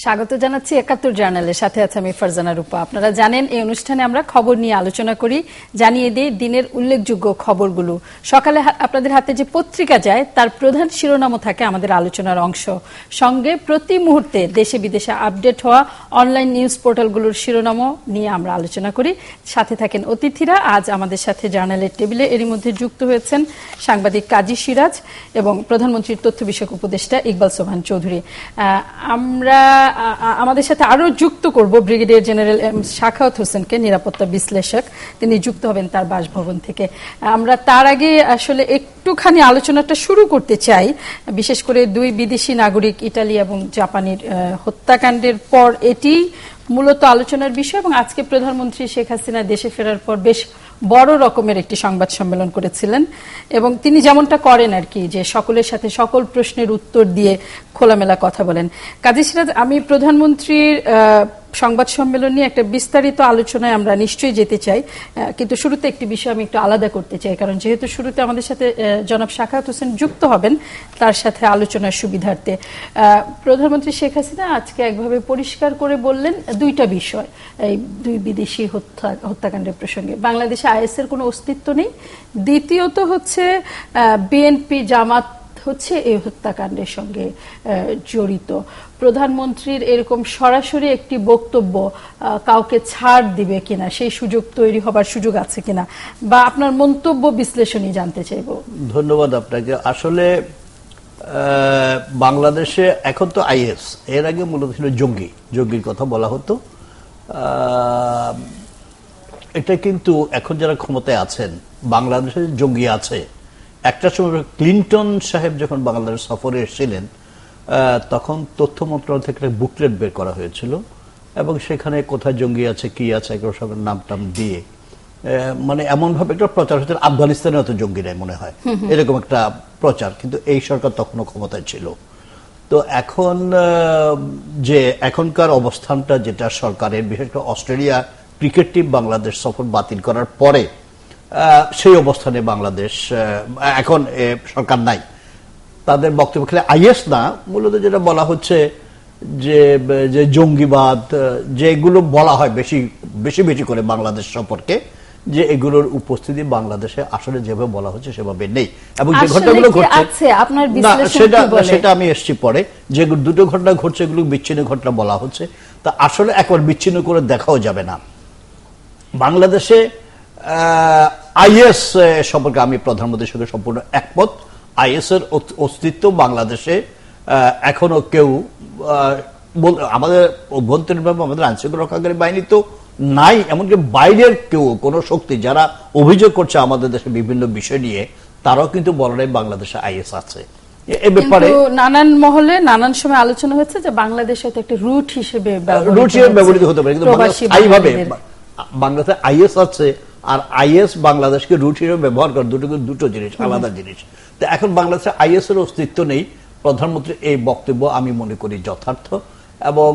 স্বাগত জানাচ্ছি ৭১ জার্নালের সাথে আছে আমি ফারজানা রূপা। আপনারা জানেন এই অনুষ্ঠানে আমরা খবর নিয়ে আলোচনা করি, জানিয়ে দিই দিনের উল্লেখযোগ্য খবরগুলো। সকালে আপনাদের হাতে যে পত্রিকা যায় তার প্রধান শিরোনামও থাকে আমাদের আলোচনার অংশ। সঙ্গে প্রতি মুহূর্তে দেশে বিদেশে আপডেট হওয়া অনলাইন নিউজ পোর্টালগুলোর শিরোনামও নিয়ে আমরা আলোচনা করি। সাথে থাকেন অতিথিরা। আজ আমাদের সাথে জার্নালের টেবিলে এরই মধ্যে যুক্ত হয়েছেন সাংবাদিক কাজী সিরাজ এবং প্রধানমন্ত্রীর তথ্য বিষয়ক উপদেষ্টা ইকবাল সোবহান চৌধুরী। আমরা আমাদের সাথে আরো যুক্ত করব ব্রিগেডিয়ার জেনারেল শাখাওয়াত হোসেনকে, নিরাপত্তা বিশ্লেষক। তিনি যুক্ত হবেন তার বাসভবন থেকে। আমরা তার আগে আসলে একটুখানি আলোচনাটা শুরু করতে চাই, বিশেষ করে দুই বিদেশি নাগরিক ইটালি এবং জাপানের হত্যাকাণ্ডের পর এটি মূলত আলোচনার বিষয়। এবং আজকে প্রধানমন্ত্রী শেখ হাসিনা দেশে ফেরার পর বেশ বড় রকমের একটি সংবাদ সম্মেলন করেছিলেন এবং তিনি যেমনটা করেন আর কি, যে সকলের সাথে সকল প্রশ্নের উত্তর দিয়ে খোলামেলা কথা বলেন। কাজী সিরাজ, আমি প্রধানমন্ত্রীর সংবাদ সম্মেলন নিয়ে একটা বিস্তারিত আলোচনায় আমরা নিশ্চয়ই যেতে চাই, কিন্তু শুরুতে একটি বিষয় আমি একটু আলাদা করতে চাই, কারণ যেহেতু শুরুতে আমাদের সাথে জনাব শাখাওয়াত হোসেন যুক্ত হবেন তার সাথে আলোচনার সুবিধার্থে। প্রধানমন্ত্রী শেখ হাসিনা আজকে একভাবে পরিষ্কার করে বললেন দুইটা বিষয় এই দুই বিদেশি হত্যাকাণ্ডের প্রসঙ্গে। বাংলাদেশে আইএসের কোনো অস্তিত্ব নেই, দ্বিতীয়ত হচ্ছে বিএনপি জামাত হচ্ছে এই হত্যাকাণ্ডের সঙ্গে জড়িত। প্রধানমন্ত্রীর এরকম সরাসরি একটি বক্তব্য কাউকে ছাড় দিবে কিনা, সেই সুযোগ তৈরি হবার সুযোগ আছে কিনা, বা আপনার মন্তব্য বিশ্লেষণই জানতে চাইব। ধন্যবাদ আপনাকে। আসলে বাংলাদেশে এখন তো আইএস, এর আগে মূলত ছিল জঙ্গির কথা বলা হতো। এটা কিন্তু এখন যারা ক্ষমতায় আছেন, বাংলাদেশে জঙ্গি আছে। একটা সময় ক্লিন্টন সাহেব যখন বাংলাদেশ সফরে এসেছিলেন তখন তথ্য মন্ত্রণালয় থেকে একটা বুকলেট বের করা হয়েছিল এবং সেখানে কোথায় জঙ্গি আছে কি আছে এগুলো সব নাম টাম দিয়ে মানে এমন ভাবে একটা প্রচার হচ্ছে আফগানিস্তানে অত জঙ্গি নেই মনে হয়, এরকম একটা প্রচার। কিন্তু এই সরকার তখনও ক্ষমতায় ছিল। তো এখন যে এখনকার অবস্থানটা যেটা সরকারের, বিশেষ করে অস্ট্রেলিয়া ক্রিকেট টিম বাংলাদেশ সফর বাতিল করার পরে সেই অবস্থানে বাংলাদেশ এখন সরকার নাই। তাদের বক্তব্য খেলে আইএস না, মূলত যেটা বলা হচ্ছে যে জঙ্গিবাদ যেগুলো বলা হয় বেশি বেশি বেশি করে বাংলাদেশ সম্পর্কে, যে এগুলোর উপস্থিতি বাংলাদেশে আসলে যেভাবে বলা হচ্ছে সেভাবে নেই। এবং যে ঘটনাগুলো ঘটছে সেটা আমি এসছি পরে, যে দুটো ঘটনা ঘটছে এগুলো বিচ্ছিন্ন ঘটনা বলা হচ্ছে, তা আসলে একবার বিচ্ছিন্ন করে দেখাও যাবে না। বাংলাদেশে আইএস সম্পর্কে আমি প্রধানমন্ত্রীর সঙ্গে সম্পূর্ণ একমত। আইএস এর অস্তিত্ব বাংলাদেশে এখনো কেউ, আমাদের অভ্যন্তরীণভাবে আমাদের আইনশৃঙ্খলা রক্ষাকারী বাহিনী তো নাই, এমনকি বাইরের কেউ কোনো শক্তি যারা অভিযোগ করছে আমাদের দেশে বিভিন্ন বিষয় নিয়ে, তারাও কিন্তু বলে নাই বাংলাদেশে আইএস আছে। এ ব্যাপারে নানান মহলে নানান সময় আলোচনা হচ্ছে যে বাংলাদেশ হয়তো একটা রুট হিসেবে ব্যবহৃত হতে পারে, কিন্তু এইভাবে বাংলাদেশে আইএস আছে আর আইএস বাংলাদেশকে রুট হিসেবে ব্যবহার করে, দুটো জিনিস, আলাদা জিনিস। তো এখন বাংলাদেশে আইএস এর অস্তিত্ব নেই। প্রধানমন্ত্রীর এই বক্তব্য আমি মনে করি যথার্থ। এবং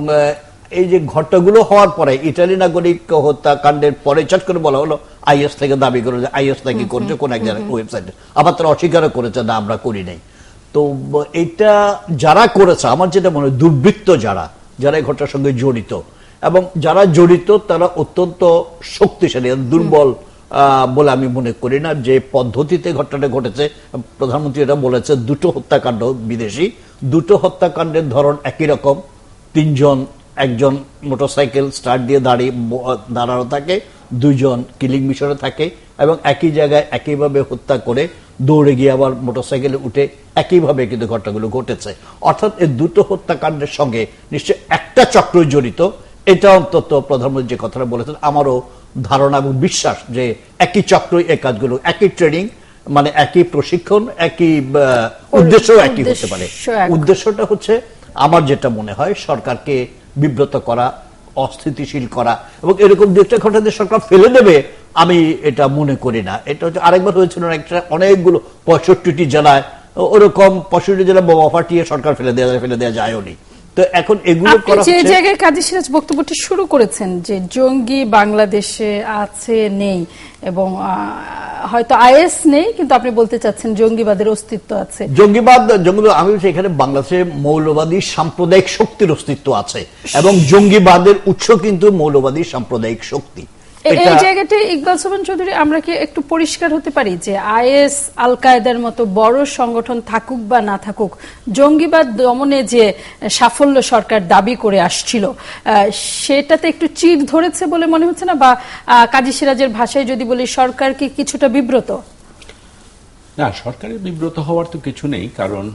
এই যে ঘটনাগুলো হওয়ার পরে, ইটালি নাগরিক হত্যাকাণ্ডের পরে চট করে বলা হলো আইএস থেকে দাবি করে যে আইএস নাকি করছে কোন এক জায়গায় ওয়েবসাইটে, আবার তারা অস্বীকার করেছে না আমরা করি নাই। তো এটা যারা করেছে, আমার যেটা মনে হয় দুর্বৃত্ত যারা এই ঘটনার সঙ্গে জড়িত, এবং যারা জড়িত তারা অত্যন্ত শক্তিশালী, দুর্বল বলে আমি মনে করি না। যে পদ্ধতিতে ঘটনাটা ঘটেছে, প্রধানমন্ত্রী এটা বলেছে দুটো হত্যাকাণ্ড বিদেশি, দুটো হত্যাকাণ্ডের ধরন একই রকম। তিনজন, একজন মোটরসাইকেল স্টার্ট দিয়ে দাঁড়ানো থাকে, দুইজন কিলিং মিশনে থাকে এবং একই জায়গায় একইভাবে হত্যা করে দৌড়ে গিয়ে আবার মোটরসাইকেলে উঠে একইভাবে কিন্তু ঘটনাগুলো ঘটেছে। অর্থাৎ এই দুটো হত্যাকাণ্ডের সঙ্গে নিশ্চয় একটা চক্র জড়িত। এটা অন্তত প্রধানমন্ত্রী যে কথাটা বলেছেন আমারও ধারণা এবং বিশ্বাস যে একই চক্রই এই কাজগুলো, একই ট্রেনিং, মানে একই প্রশিক্ষণ, একই উদ্দেশ্য একই হতে পারে। উদ্দেশ্যটা হচ্ছে আমার যেটা মনে হয় সরকারকে বিব্রত করা, অস্থিতিশীল করা, এবং এরকম দু একটা ঘটনা সরকার ফেলে দেবে আমি এটা মনে করি না। এটা হচ্ছে আরেকবার হয়েছিল একটা অনেকগুলো 65টি জেলায় ওরকম 65টি জেলা বোমা ফাটিয়ে সরকার ফেলে দেওয়া যায়ও নি। তো এখন এগুলো আপনি করা যে হচ্ছে। জায়গায় কাজী সিরাজ বক্তব্যটি শুরু করেছেন যে জঙ্গি বাংলাদেশে আছে নেই এবং হয়তো আইএস নেই, কিন্তু আপনি বলতে চাচ্ছেন জঙ্গিবাদের অস্তিত্ব আছে। জঙ্গিবাদ আমি বলছি এখানে বাংলাদেশে মৌলবাদী সাম্প্রদায়িক শক্তির অস্তিত্ব আছে এবং জঙ্গিবাদের উৎস কিন্তু মৌলবাদী সাম্প্রদায়িক শক্তি। এই জায়গাতে ইকবাল সোবহান চৌধুরী, আমরা কি একটু পরিষ্কার হতে পারি যে আইএস, আল কায়েদার মতো বড় সংগঠন থাকুক বা না থাকুক, জঙ্গিবাদ দমনে যে সাফল্য সরকার দাবি করে আসছিল সেটাতে একটু চির ধরেছে বলে মনে হচ্ছে না? বা কাজী সিরাজের ভাষায় যদি বলি, সরকার কি কিছুটা বিব্রত? না, সরকারের বিব্রত হওয়ার তো কিছু নেই, কারণ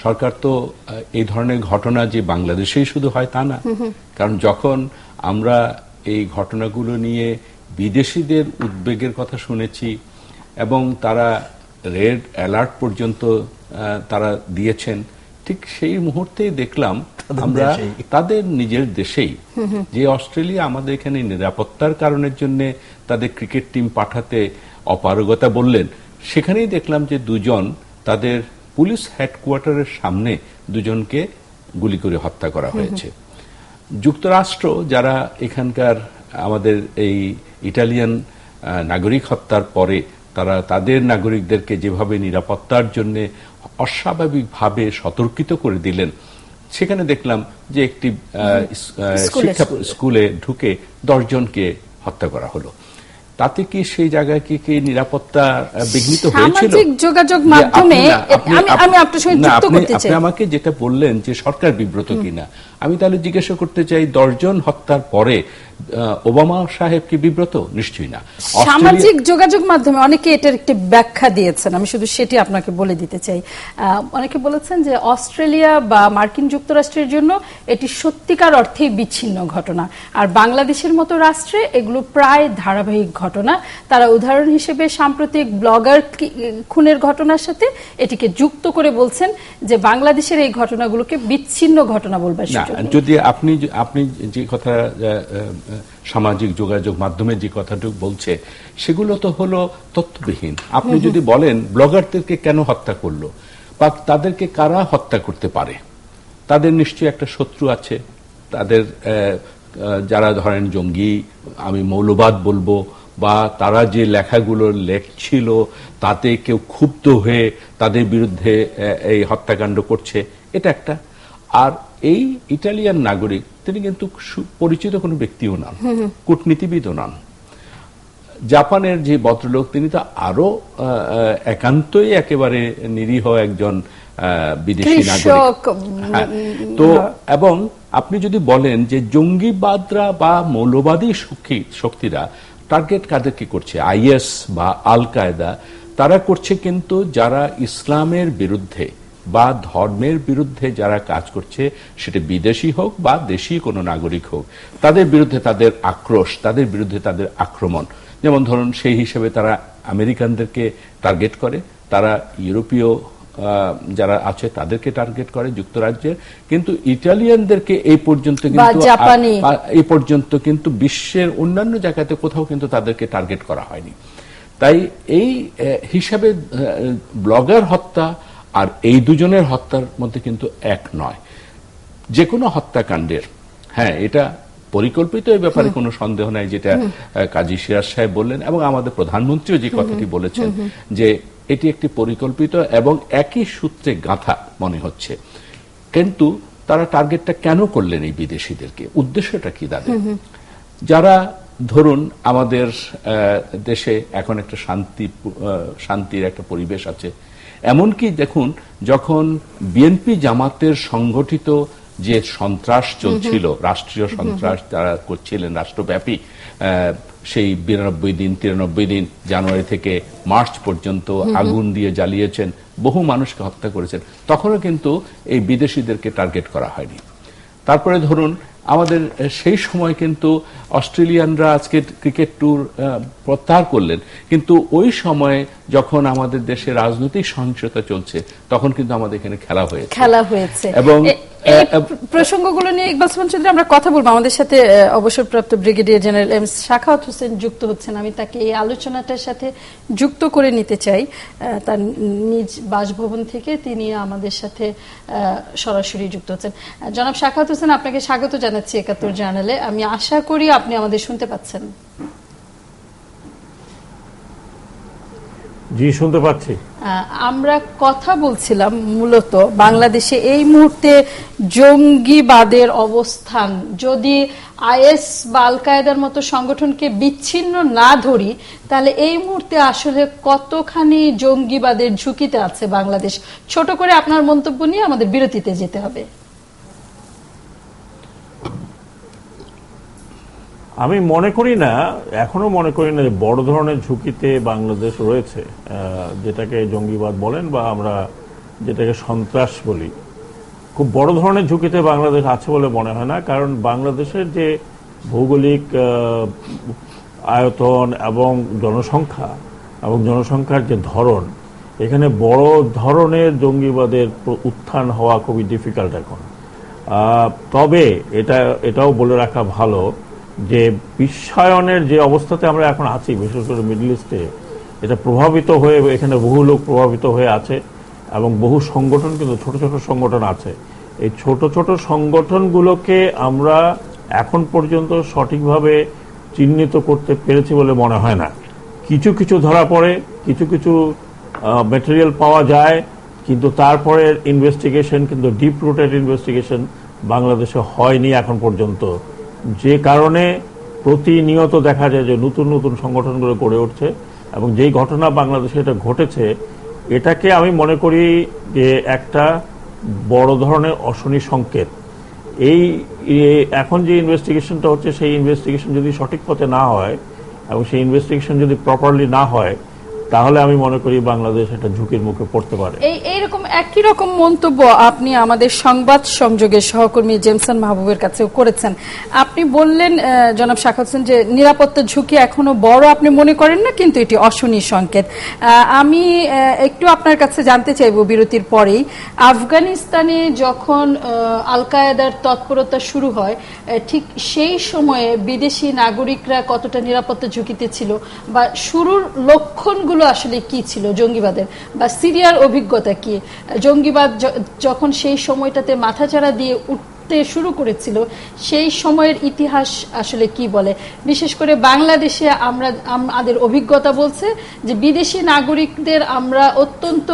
সরকার তো এই ধরনের ঘটনা যে বাংলাদেশেই শুধু হয় তা না। কারণ যখন আমরা এই ঘটনাগুলো নিয়ে বিদেশিদের উদ্বেগের কথা শুনেছি এবং তারা রেড অ্যালার্ট পর্যন্ত তারা দিয়েছেন, ঠিক সেই মুহূর্তেই দেখলাম আমরা তাদের নিজের দেশেই যে অস্ট্রেলিয়া আমাদের এখানে নিরাপত্তার কারণের জন্য তাদের ক্রিকেট টিম পাঠাতে অপারগতা বললেন, সেখানেই দেখলাম যে দুজন তাদের পুলিশ হেডকোয়ার্টারের সামনে দুজনকে গুলি করে হত্যা করা হয়েছে। যুক্তরাষ্ট্র যারা এখানকার আমাদের এই ইটালিয়ান নাগরিক হত্যার পরে তারা তাদের নাগরিকদেরকে যেভাবে নিরাপত্তার জন্য অস্বাভাবিকভাবে সতর্কিত করে দিলেন, সেখানে দেখলাম যে একটি শিক্ষা স্কুলে ঢুকে 10 জনকে হত্যা করা হলো। তাতে কি সেই জায়গায় কি নিরাপত্তা বিঘ্নিত হয়েছিল? সামাজিক যোগাযোগ মাধ্যমে আমি আপনার সঙ্গে যুক্ত করতে চাই। আপনি আমাকে যেটা বললেন যে সরকার বিব্রত কিনা, আমি তাহলে জিজ্ঞাসা করতে চাই, 10 জন হত্যার পরে ওবামা সাহেব কি বিব্রত? নিশ্চয়ই না। সামাজিক যোগাযোগ মাধ্যমে অনেকে এটার একটি ব্যাখ্যা দিয়েছেন, আমি শুধু সেটি আপনাকে বলে দিতে চাই। অনেকে বলেছেন যে অস্ট্রেলিয়া বা মার্কিন যুক্তরাষ্ট্রের জন্য এটি সত্যিকার অর্থেই বিচ্ছিন্ন ঘটনা, আর বাংলাদেশের মতো রাষ্ট্রে এগুলো প্রায় ধারাবাহিক ঘটনা। তারা উদাহরণ হিসেবে সাম্প্রতিক ব্লগার খুনের ঘটনার সাথে এটিকে যুক্ত করে বলছেন যে বাংলাদেশের এই ঘটনাগুলোকে বিচ্ছিন্ন ঘটনা বলবার সুযোগ নেই। যদি আপনি যে কথা সামাজিক যোগাযোগ মাধ্যমে যে কথাটুকু বলছে, সেগুলো তো হলো তথ্যবিহীন। আপনি যদি বলেন ব্লগারদেরকে কেন হত্যা করলো বা তাদেরকে কারা হত্যা করতে পারে, তাদের নিশ্চয়ই একটা শত্রু আছে। তাদের যারা ধরেন জঙ্গি, আমি মৌলবাদ বলবো, বা তারা যে লেখাগুলো লেখছিল তাতে কেউ ক্ষুব্ধ হয়ে তাদের বিরুদ্ধে এই হত্যাকাণ্ড করছে, এটা একটা। আর এই ইটালিয়ান নাগরিক তিনি কিন্তু পরিচিত কোনো ব্যক্তিও নন, কূটনীতিবিদও নন। জাপানের যে ভদ্রলোক তিনি তো আরো একান্তই একেবারে নিরীহ একজন বিদেশি নাগরিক। তো এবং আপনি যদি বলেন যে জঙ্গিবাদরা বা মৌলবাদী শক্তিরা টার্গেট কাদেরকে করছে, আইএস বা আল কায়েদা, তারা করছে কিন্তু যারা ইসলামের বিরুদ্ধে বা ধর্মের বিরুদ্ধে যারা কাজ করছে, সেটা বিদেশি হোক বা দেশি কোনো নাগরিক হোক, তাদের বিরুদ্ধে তাদের আক্রোশ, তাদের বিরুদ্ধে তাদের আক্রমণ। যেমন ধরুন সেই হিসেবে তারা আমেরিকানদেরকে টার্গেট করে, তারা ইউরোপীয় যারা আছে তাদেরকে টার্গেট করে যুক্তরাজ্যের, কিন্তু ইটালিয়ানদেরকে এই পর্যন্ত কিন্তু বিশ্বের অন্যান্য জায়গাতে কোথাও কিন্তু তাদেরকে টার্গেট করা হয়নি। তাই এই হিসাবে ব্লগার হত্যা আর এই দুজনের হত্যার মধ্যে কিন্তু এক নয়। যে কোনো হত্যাকাণ্ডের, হ্যাঁ এটা পরিকল্পিত, এই ব্যাপারে কোনো সন্দেহ নাই, যেটা কাজী সিরাজ সাহেব বললেন এবং আমাদের প্রধানমন্ত্রীও যে কথাটি বলেছেন যে এটি একটি পরিকল্পিত এবং একই সূত্রে গাঁথা মনে হচ্ছে। কিন্তু তারা টার্গেটটা কেন করলেন এই বিদেশিদেরকে? উদ্দেশ্যটা কি তাদের? যারা ধরুন আমাদের দেশে এখন একটা শান্তির একটা পরিবেশ আছে, এমনকি দেখুন যখন বিএনপি জামাতের সংগঠিত যে সন্ত্রাস চলছিল, রাষ্ট্রীয় সন্ত্রাস তারা করছিলেন রাষ্ট্রব্যাপী, সেই 93 দিন জানুয়ারি থেকে মার্চ পর্যন্ত আগুন দিয়ে জ্বালিয়েছেন, বহু মানুষকে হত্যা করেছেন, তখনও কিন্তু এই বিদেশিদেরকে টার্গেট করা হয়নি। তারপরে ধরুন আমাদের সেই সময় কিন্তু অস্ট্রেলিয়ানরা আজকে ক্রিকেট ট্যুর প্রত্যাহার করলেন, কিন্তু ওই সময়ে যখন আমাদের দেশে রাজনৈতিক সহিংসতা চলছে তখন কিন্তু আমাদের এখানে খেলা হয়েছে এবং এই প্রসঙ্গগুলো নিয়ে ইকবাল সোবহান চৌধুরী আমরা কথা বলবো। আমাদের সাথে অবসরপ্রাপ্ত brigadier general M Sakhawat Hossain যুক্ত হচ্ছেন। আমি তাকে এই আলোচনাটার সাথে যুক্ত করে নিতে চাই। তার নিজ বাসভবন থেকে তিনি আমাদের সাথে সরাসরি যুক্ত হচ্ছেন। জনাব সাখাওয়াত হোসেন, আপনাকে স্বাগত জানাচ্ছি ৭১ জার্নালে। আমি আশা করি আপনি আমাদের শুনতে পাচ্ছেন। জি, শুনতে পাচ্ছি। আমরা কথা বলছিলাম মূলত বাংলাদেশে এই মুহূর্তে জঙ্গিবাদের অবস্থান, যদি আইএস বা আল কায়েদার মতো সংগঠনকে বিচ্ছিন্ন না ধরি, তাহলে এই মুহূর্তে আসলে কতখানি জঙ্গিবাদের ঝুঁকিতে আছে বাংলাদেশ? ছোট করে আপনার মন্তব্য নিয়ে আমাদের বিরতিতে যেতে হবে। আমি মনে করি না, এখনো মনে করি না যে বড় ধরনের ঝুঁকিতে বাংলাদেশ রয়েছে। যেটাকে জঙ্গিবাদ বলেন বা আমরা যেটাকে সন্ত্রাস বলি, খুব বড় ধরনের ঝুঁকিতে বাংলাদেশ আছে বলে মনে হয় না। কারণ বাংলাদেশের যে ভৌগোলিক আয়তন এবং জনসংখ্যার যে ধরন, এখানে বড় ধরনের জঙ্গিবাদের উত্থান হওয়া খুবই ডিফিকাল্ট এখন। তবে এটাও বলে রাখা ভালো যে বিশ্বায়নের যে অবস্থাতে আমরা এখন আছি, বিশেষ করে মিডল ইস্টে, এটা প্রভাবিত হয়ে, এখানে বহু লোক প্রভাবিত হয়ে আছে এবং বহু সংগঠন, কিন্তু ছোট ছোট সংগঠন আছে। এই ছোট ছোট সংগঠনগুলোকে আমরা এখন পর্যন্ত সঠিকভাবে চিহ্নিত করতে পেরেছি বলে মনে হয় না। কিছু কিছু ধরা পড়ে, কিছু কিছু ম্যাটেরিয়াল পাওয়া যায়, কিন্তু তারপরে ইনভেস্টিগেশন, কিন্তু ডিপ রুটেড ইনভেস্টিগেশন বাংলাদেশে হয়নি এখন পর্যন্ত। যে কারণে প্রতিনিয়ত দেখা যায় যে নতুন নতুন সংগঠনগুলো গড়ে উঠছে এবং যেই ঘটনা বাংলাদেশে এটা ঘটেছে, এটাকে আমি মনে করি যে একটা বড় ধরনের অশনি সংকেত। এই এখন যে ইনভেস্টিগেশনটা হচ্ছে, সেই ইনভেস্টিগেশন যদি সঠিক পথে না হয় এবং সেই ইনভেস্টিগেশন যদি প্রপারলি না হয়, তাহলে আমি মনে করি বাংলাদেশ একটা ঝুঁকির মুখে পড়তে পারে। এইরকম একই রকম মন্তব্য আপনি আমাদের সংবাদ সংযোগের সহকর্মী জেমসন মাহবুবের কাছেও করেছেন। আপনি বললেন জনাব সাখাওয়াত হোসেন যে নিরাপত্তা ঝুঁকি এখনো বড় আপনি মনে করেন না, কিন্তু এটি অশনি সংকেত। আমি একটু আপনার কাছে জানতে চাইব বিরতির পরেই, আফগানিস্তানে যখন আল কায়েদার তৎপরতা শুরু হয়, ঠিক সেই সময়ে বিদেশি নাগরিকরা কতটা নিরাপত্তা ঝুঁকিতে ছিল, বা শুরুর লক্ষণগুলো আসলে কি ছিল জঙ্গিবাদের, বা সিরিয়ার অভিজ্ঞতা কি? জঙ্গিবাদ যখন সেই সময়টাতে মাথাচাড়া দিয়ে উঠতে শুরু করেছিল, সেই সময়ের ইতিহাস আসলে কি বলে? বিশেষ করে বাংলাদেশে আমাদের অভিজ্ঞতা বলছে যে বিদেশি নাগরিকদের আমরা অত্যন্ত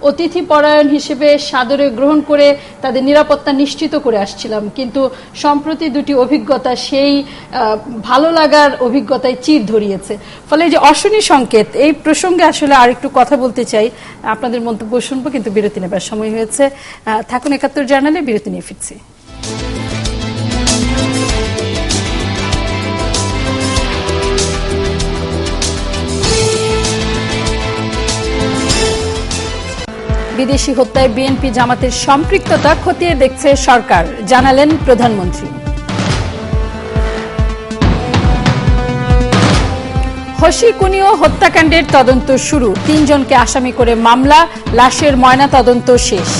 অতিথি পরায়ণ হিসেবে সাদরে গ্রহণ করে তাদের নিরাপত্তা নিশ্চিত করে আসছিলাম, কিন্তু সম্প্রতি দুটি অভিজ্ঞতা সেই ভালো লাগার অভিজ্ঞতায় চির ধরিয়েছে। ফলে যে অশনি সংকেত, এই প্রসঙ্গে আসলে আরেকটু কথা বলতে চাই। আপনাদের মন্তব্য শুনবো, কিন্তু বিরতি নেবার সময় হয়েছে। থাকুন ৭১ জার্নালে, বিরতি নিয়ে ফিরছি। বিদেশি হত্যায় বিএনপি জামাতের সম্পৃক্ততা খতিয়ে দেখছে সরকার, জানালেন প্রধানমন্ত্রী। হোসি কুনিও হত্যাকাণ্ডের তদন্ত শুরু, ৩ জনকে আসামি করে মামলা, লাশের ময়না তদন্ত শেষ।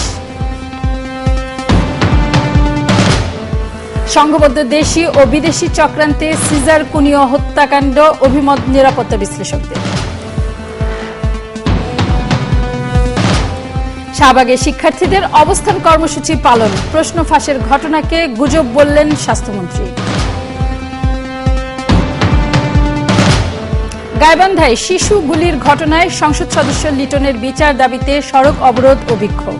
সংঘবদ্ধ দেশি ও বিদেশি চক্রান্তে সিজার কুনিও হত্যাকাণ্ড, অভিমত নিরাপত্তা বিশ্লেষকদের। শাহবাগে শিক্ষার্থীদের অবস্থান কর্মসূচি পালন, প্রশ্ন ফাঁসের ঘটনাকে গুজব বললেন স্বাস্থ্যমন্ত্রী। গাইবান্ধায় শিশু গুলির ঘটনায় সংসদ সদস্য লিটনের বিচার দাবিতে সড়ক অবরোধ ও বিক্ষোভ।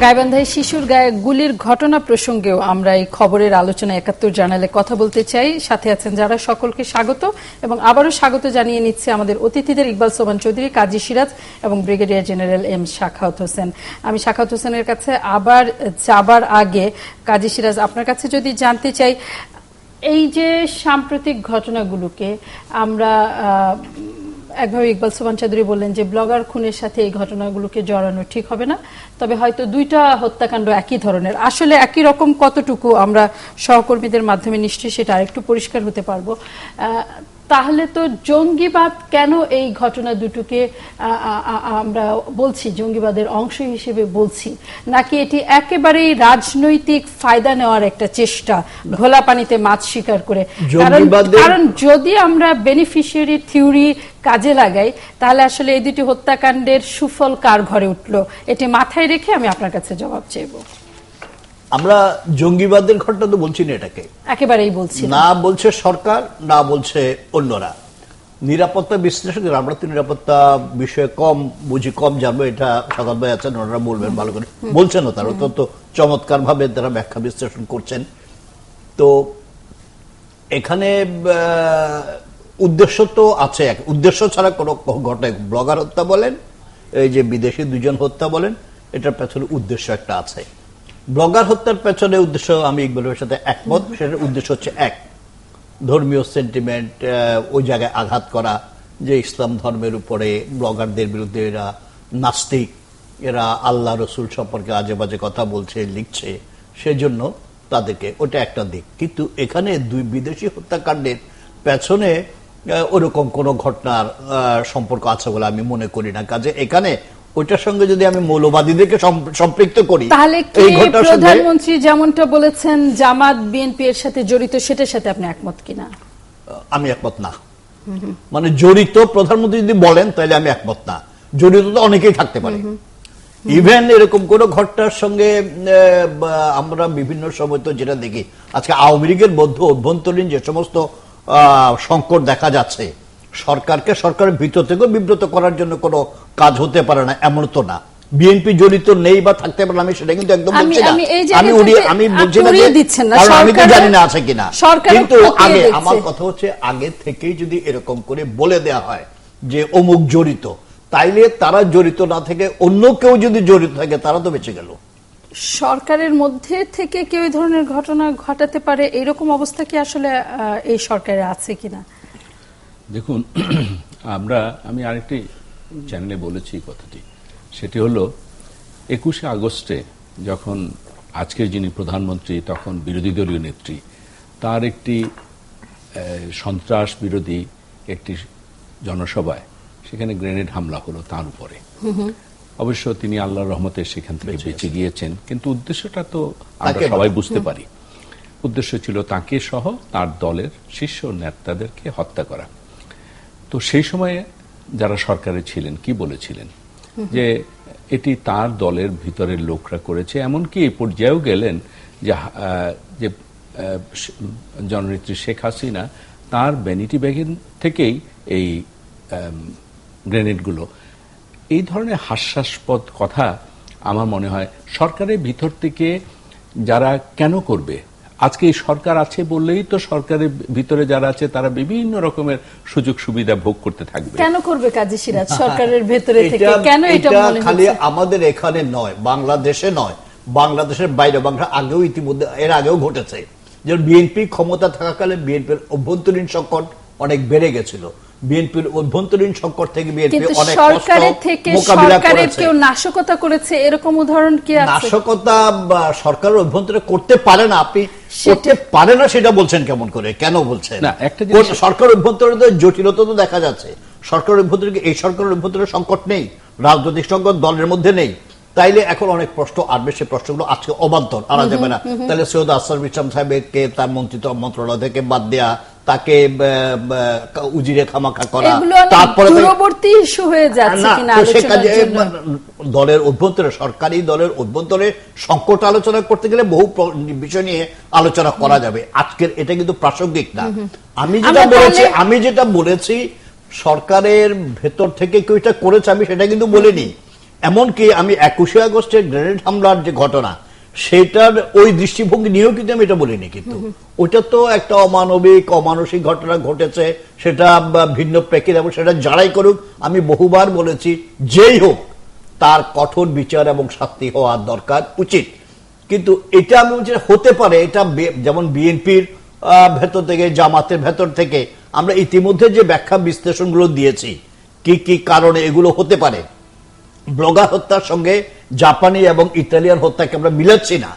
গাইবান্ধায় শিশুর গায়ে গুলির ঘটনা প্রসঙ্গেও আমরা এই খবরের আলোচনা ৭১ জার্নালে কথা বলতে চাই। সাথে আছেন যারা, সকলকে স্বাগত, এবং আবারও স্বাগত জানিয়ে নিচ্ছে আমাদের অতিথিদের, ইকবাল সোবহান চৌধুরী, কাজী সিরাজ এবং brigadier general M Sakhawat Hossain. আমি সাখাওয়াত হোসেনের কাছে আবার যাবার আগে, কাজী সিরাজ, আপনার কাছে যদি জানতে চাই, এই যে সাম্প্রতিক ঘটনাগুলোকে আমরা একভাবে ইকবাল সোবহান চৌধুরী বললেন যে ব্লগার খুনের সাথে এই ঘটনাগুলোকে জড়ানো ঠিক হবে না, তবে হয়তো দুইটা হত্যাকাণ্ড একই ধরনের, আসলে একই রকম কতটুকু আমরা সহকর্মীদের মাধ্যমে নিশ্চয়ই সেটা আরেকটু পরিষ্কার হতে পারবো। তাহলে তো জঙ্গিবাদ কেন এই ঘটনা দুটোকে আমরা বলছি জঙ্গিবাদের অংশ হিসেবে বলছি, নাকি এটি একেবারেই রাজনৈতিক ফায়দা নেওয়ার একটা চেষ্টা, ঘোলা পানিতে মাছ শিকার করে? কারণ যদি আমরা বেনিফিশিয়ারি থিওরি কাজে লাগাই তাহলে আসলে এই দুটি হত্যাকাণ্ডের সুফল কার ঘরে উঠলো, এটি মাথায় রেখে আমি আপনার কাছে জবাব চাইব। আমরা জঙ্গিবাদের ঘটনা তো বলছি না, এটাকে একেবারেই বলছি না, বলছে সরকার, না বলছে অন্যরা। নিরাপত্তা বিশ্লেষক, আমরা তো নিরাপত্তা বিষয়ে কম বুঝি, কম জানবো, এটা সকাল ভাই আছেন, ওনারা বলবেন ভালো করে, বলছেন তারা অত্যন্ত চমৎকার ভাবে তারা ব্যাখ্যা বিশ্লেষণ করছেন। তো এখানে উদ্দেশ্য তো আছে, উদ্দেশ্য ছাড়া কোনো ঘটনা, ব্লগার হত্যা বলেন, এই যে বিদেশি দুজন হত্যা বলেন, এটার পেছনে উদ্দেশ্য একটা আছে। ব্লগার হত্যার পেছনে উদ্দেশ্য আমি ইকবালের সাথে একমত, সেটার উদ্দেশ্য হচ্ছে এক, ধর্মীয় সেন্টিমেন্ট ওই জায়গায় আঘাত করা, যে ইসলাম ধর্মের উপরে ব্লগারদের বিরুদ্ধে এরা নাস্তিক, এরা আল্লাহ রসুল সম্পর্কে আজে বাজে কথা বলছে, লিখছে, সেজন্য তাদেরকে, ওটা একটা দিক। কিন্তু এখানে দুই বিদেশি হত্যাকাণ্ডের পেছনে ওরকম কোন ঘটনার সম্পর্ক আছে বলে আমি মনে করি না। কাজে এখানে ওইটার সঙ্গে যদি আমি মৌলবাদীদেরকে সম্পৃক্ত করি, তাহলে কি প্রধানমন্ত্রী যেমনটা বলেছেন জামাত বিএনপি এর সাথে জড়িত, সেটার সাথে আপনি একমত কিনা? আমি একমত না। মানে জড়িত প্রধানমন্ত্রী যদি বলেন তাহলে আমি একমত না। জড়িত তো অনেকেই থাকতে পারে। ইভেন এরকম কোন ঘটনার সঙ্গে আমরা বিভিন্ন সময় তো যেটা দেখি, আজকে আওয়ামী লীগের মধ্যে অভ্যন্তরীণ যে সমস্ত সংকট দেখা যাচ্ছে, সরকারকে সরকারের ভিতর থেকে বিব্রত করার জন্য কোনো কাজ হতে পারে না, এমন তো না। বিএনপি জড়িত নেই বা থাকতে পারে আমি সেটা কিন্তু একদম বলছি না, আমি বলছি না, কারণ আমি তো জানি না আছে কিনা। কিন্তু আগে আমার কথা হচ্ছে, আগে থেকেই যদি এরকম করে বলে দেওয়া হয় যে অমুক জড়িত, তাইলে তারা জড়িত না থেকে অন্য কেউ যদি জড়িত থাকে তারা তো বেঁচে গেল। সরকারের মধ্যে থেকে কেউ এই ধরনের ঘটনা ঘটাতে পারে, এরকম অবস্থা কি আসলে এই সরকারে আছে কিনা? দেখুন, আমি আরেকটি চ্যানেলে বলেছি কথাটি, সেটি হলো 21শে আগস্টে যখন আজকের যিনি প্রধানমন্ত্রী তখন বিরোধী দলীয় নেত্রী, তার একটি সন্ত্রাস বিরোধী একটি জনসভায় সেখানে গ্রেনেড হামলা হলো তার উপরে। অবশ্য তিনি আল্লাহর রহমতে সেখান থেকে বেঁচে গিয়েছেন, কিন্তু উদ্দেশ্যটা তো আমরা সবাই বুঝতে পারি। উদ্দেশ্য ছিল তাকে সহ তার দলের শীর্ষ নেতাদেরকে হত্যা করা। তো সেই সময়ে যারা সরকারে ছিলেন কি বলেছিলেন যে এটি তার দলের ভিতরের লোকরা করেছে, এমনকি এই পর্যায়েও গেলেন যে জননেত্রী শেখ হাসিনা তার ভ্যানিটি ব্যাগের থেকেই এই গ্রেনেডগুলো। এই ধরনের হাস্যাস্পদ কথা আমার মনে হয় সরকারের ভিতর থেকে যারা কেন করবে। আজকে এই সরকার আছে বললেই তো সরকারের ভিতরে যারা আছে তারা বিভিন্ন রকমের সুযোগ সুবিধা ভোগ করতে থাকবে। কেন করবে কাজী সিরাজ সরকারের ভেতরে থেকে? কেন এটা মনে হচ্ছে খালি আমাদের এখানে নয়, বাংলাদেশে নয়, বাংলাদেশের বাইরে, বাংলা আগেও ইতিমধ্যে এর আগেও ঘটেছে। যেমন বিএনপি ক্ষমতা থাকাকালে বিএনপির অভ্যন্তরীণ সংকট অনেক বেড়ে গেছিল। বিএনপির অভ্যন্তরীণ সংকট থেকে বিএনপি অনেক মোকাবিলা করেছে। কেউ নাশকতা করেছে এরকম উদাহরণ কি আছে? নাশকতা সরকারের অভ্যন্তরে করতে পারে না, আপনি করতে পারে না সেটা বলছেন কেমন করে? কেন বলছেন? সরকার অভ্যন্তরে জটিলতা তো দেখা যাচ্ছে। সরকারের অভ্যন্তরে এই সরকারের অভ্যন্তরে সংকট নেই, রাজনৈতিক সংকট দলের মধ্যে নেই, তাইলে এখন অনেক প্রশ্ন আসবে, সে প্রশ্নগুলো আজকে অবান্তর আনা যাবে না। তাহলে সৈয়দ আসার ইসলাম সাহেবকে তার মন্ত্রণালয় থেকে বাদ দেয়া, তাকে উজিরে খামাখা করা, তারপরে দলের অভ্যন্তরে, সরকারি দলের অভ্যন্তরে সংকট আলোচনা করতে গেলে বহু বিষয় নিয়ে আলোচনা করা যাবে। আজকের এটা কিন্তু প্রাসঙ্গিক না। আমি যেটা বলেছি সরকারের ভেতর থেকে কেউ এটা করেছে আমি সেটা কিন্তু বলিনি। এমনকি আমি 21শে আগস্টের গ্রেনেড হামলার যে ঘটনা সেটার ওই দৃষ্টিভঙ্গি নিয়েও কিন্তু আমি এটা বলিনি। কিন্তু ওটা তো একটা অমানবিক অমানসিক ঘটনা ঘটেছে, সেটা ভিন্ন প্রেক্ষিত, এবং সেটা যারাই করুক আমি বহুবার বলেছি যেই হোক তার কঠোর বিচার এবং শাস্তি হওয়ার দরকার উচিত। কিন্তু এটা আমি বলছি হতে পারে, এটা যেমন বিএনপির ভেতর থেকে, জামাতের ভেতর থেকে আমরা ইতিমধ্যে যে ব্যাখ্যা বিশ্লেষণগুলো দিয়েছি কি কি কারণে এগুলো হতে পারে। ব্লগার হত্যার সঙ্গে জাপানি এবং ইতালিয়ান হত্যাকে আমরা মিলাচ্ছি না,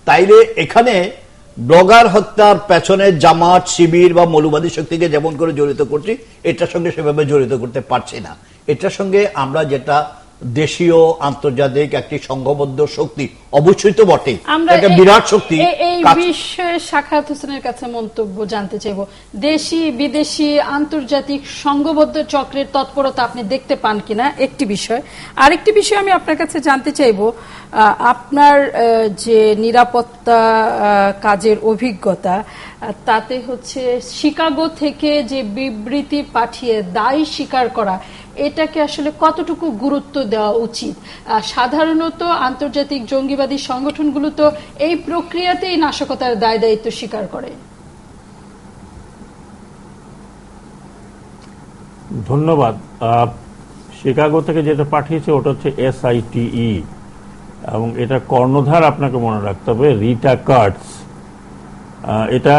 তাইলে এখানে ব্লগার হত্যার পেছনে জামাত, শিবির বা মৌলবাদী শক্তিকে যেমন করে জড়িত করছি, এটার সঙ্গে সেভাবে জড়িত করতে পারছি না। এটার সঙ্গে আমরা যেটা দেশীয় আন্তর্জাতিক একটি সংঘবদ্ধ শক্তি, অবশ্যই তো বটে, আমরা একটা বিরাট শক্তি এই বিষয়ে সাখাওয়াত হোসেনের কাছে মন্তব্য জানতে চাইবো। দেশি বিদেশি আন্তর্জাতিক সংঘবদ্ধ চক্রের তৎপরতা আপনি দেখতে পান কিনা একটি বিষয়। আরেকটি বিষয় আমি আপনার কাছে জানতে চাইবো, আপনার যে নিরাপত্তা কাজের অভিজ্ঞতা, তাতে হচ্ছে শিকাগো থেকে যে বিবৃতি পাঠিয়ে দায় স্বীকার করা, এটাকে আসলে কতটুকু গুরুত্ব দেওয়া উচিত? সাধারণত আন্তর্জাতিক জঙ্গিবাদী সংগঠনগুলো তো এই প্রক্রিয়াতেই নাশকতার দায় দায়িত্ব স্বীকার করে। ধন্যবাদ। শিকাগো থেকে যেটা পাঠিয়েছে ওটা হচ্ছে SITE, এবং এটা কর্ণধার আপনাকে মনে রাখতে হবে রিটা কার্টস। এটা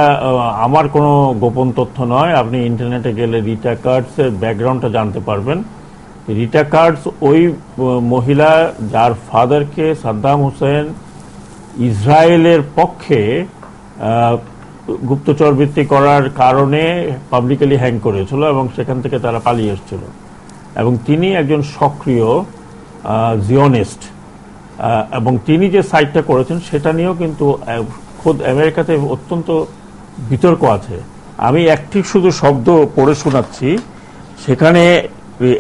আমার কোনো গোপন তথ্য নয়, আপনি ইন্টারনেটে গেলে রিটা কার্টসের ব্যাকগ্রাউন্ডটা জানতে পারবেন। রিটা কার্টস ওই মহিলা যার ফাদারকে সাদ্দাম হোসেন ইসরায়েলের পক্ষে গুপ্তচরবৃত্তি করার কারণে পাবলিকলি হ্যাং করেছিল এবং সেখান থেকে তারা পালিয়ে এসেছিল, এবং তিনি একজন সক্রিয় জিওনিস্ট, এবং তিনি যে সাইটটা করেছেন সেটা নিয়েও কিন্তু খোদ আমেরিকাতে অত্যন্ত বিতর্ক আছে। আমি একটি শুধু শব্দ পড়ে শোনাচ্ছি, সেখানে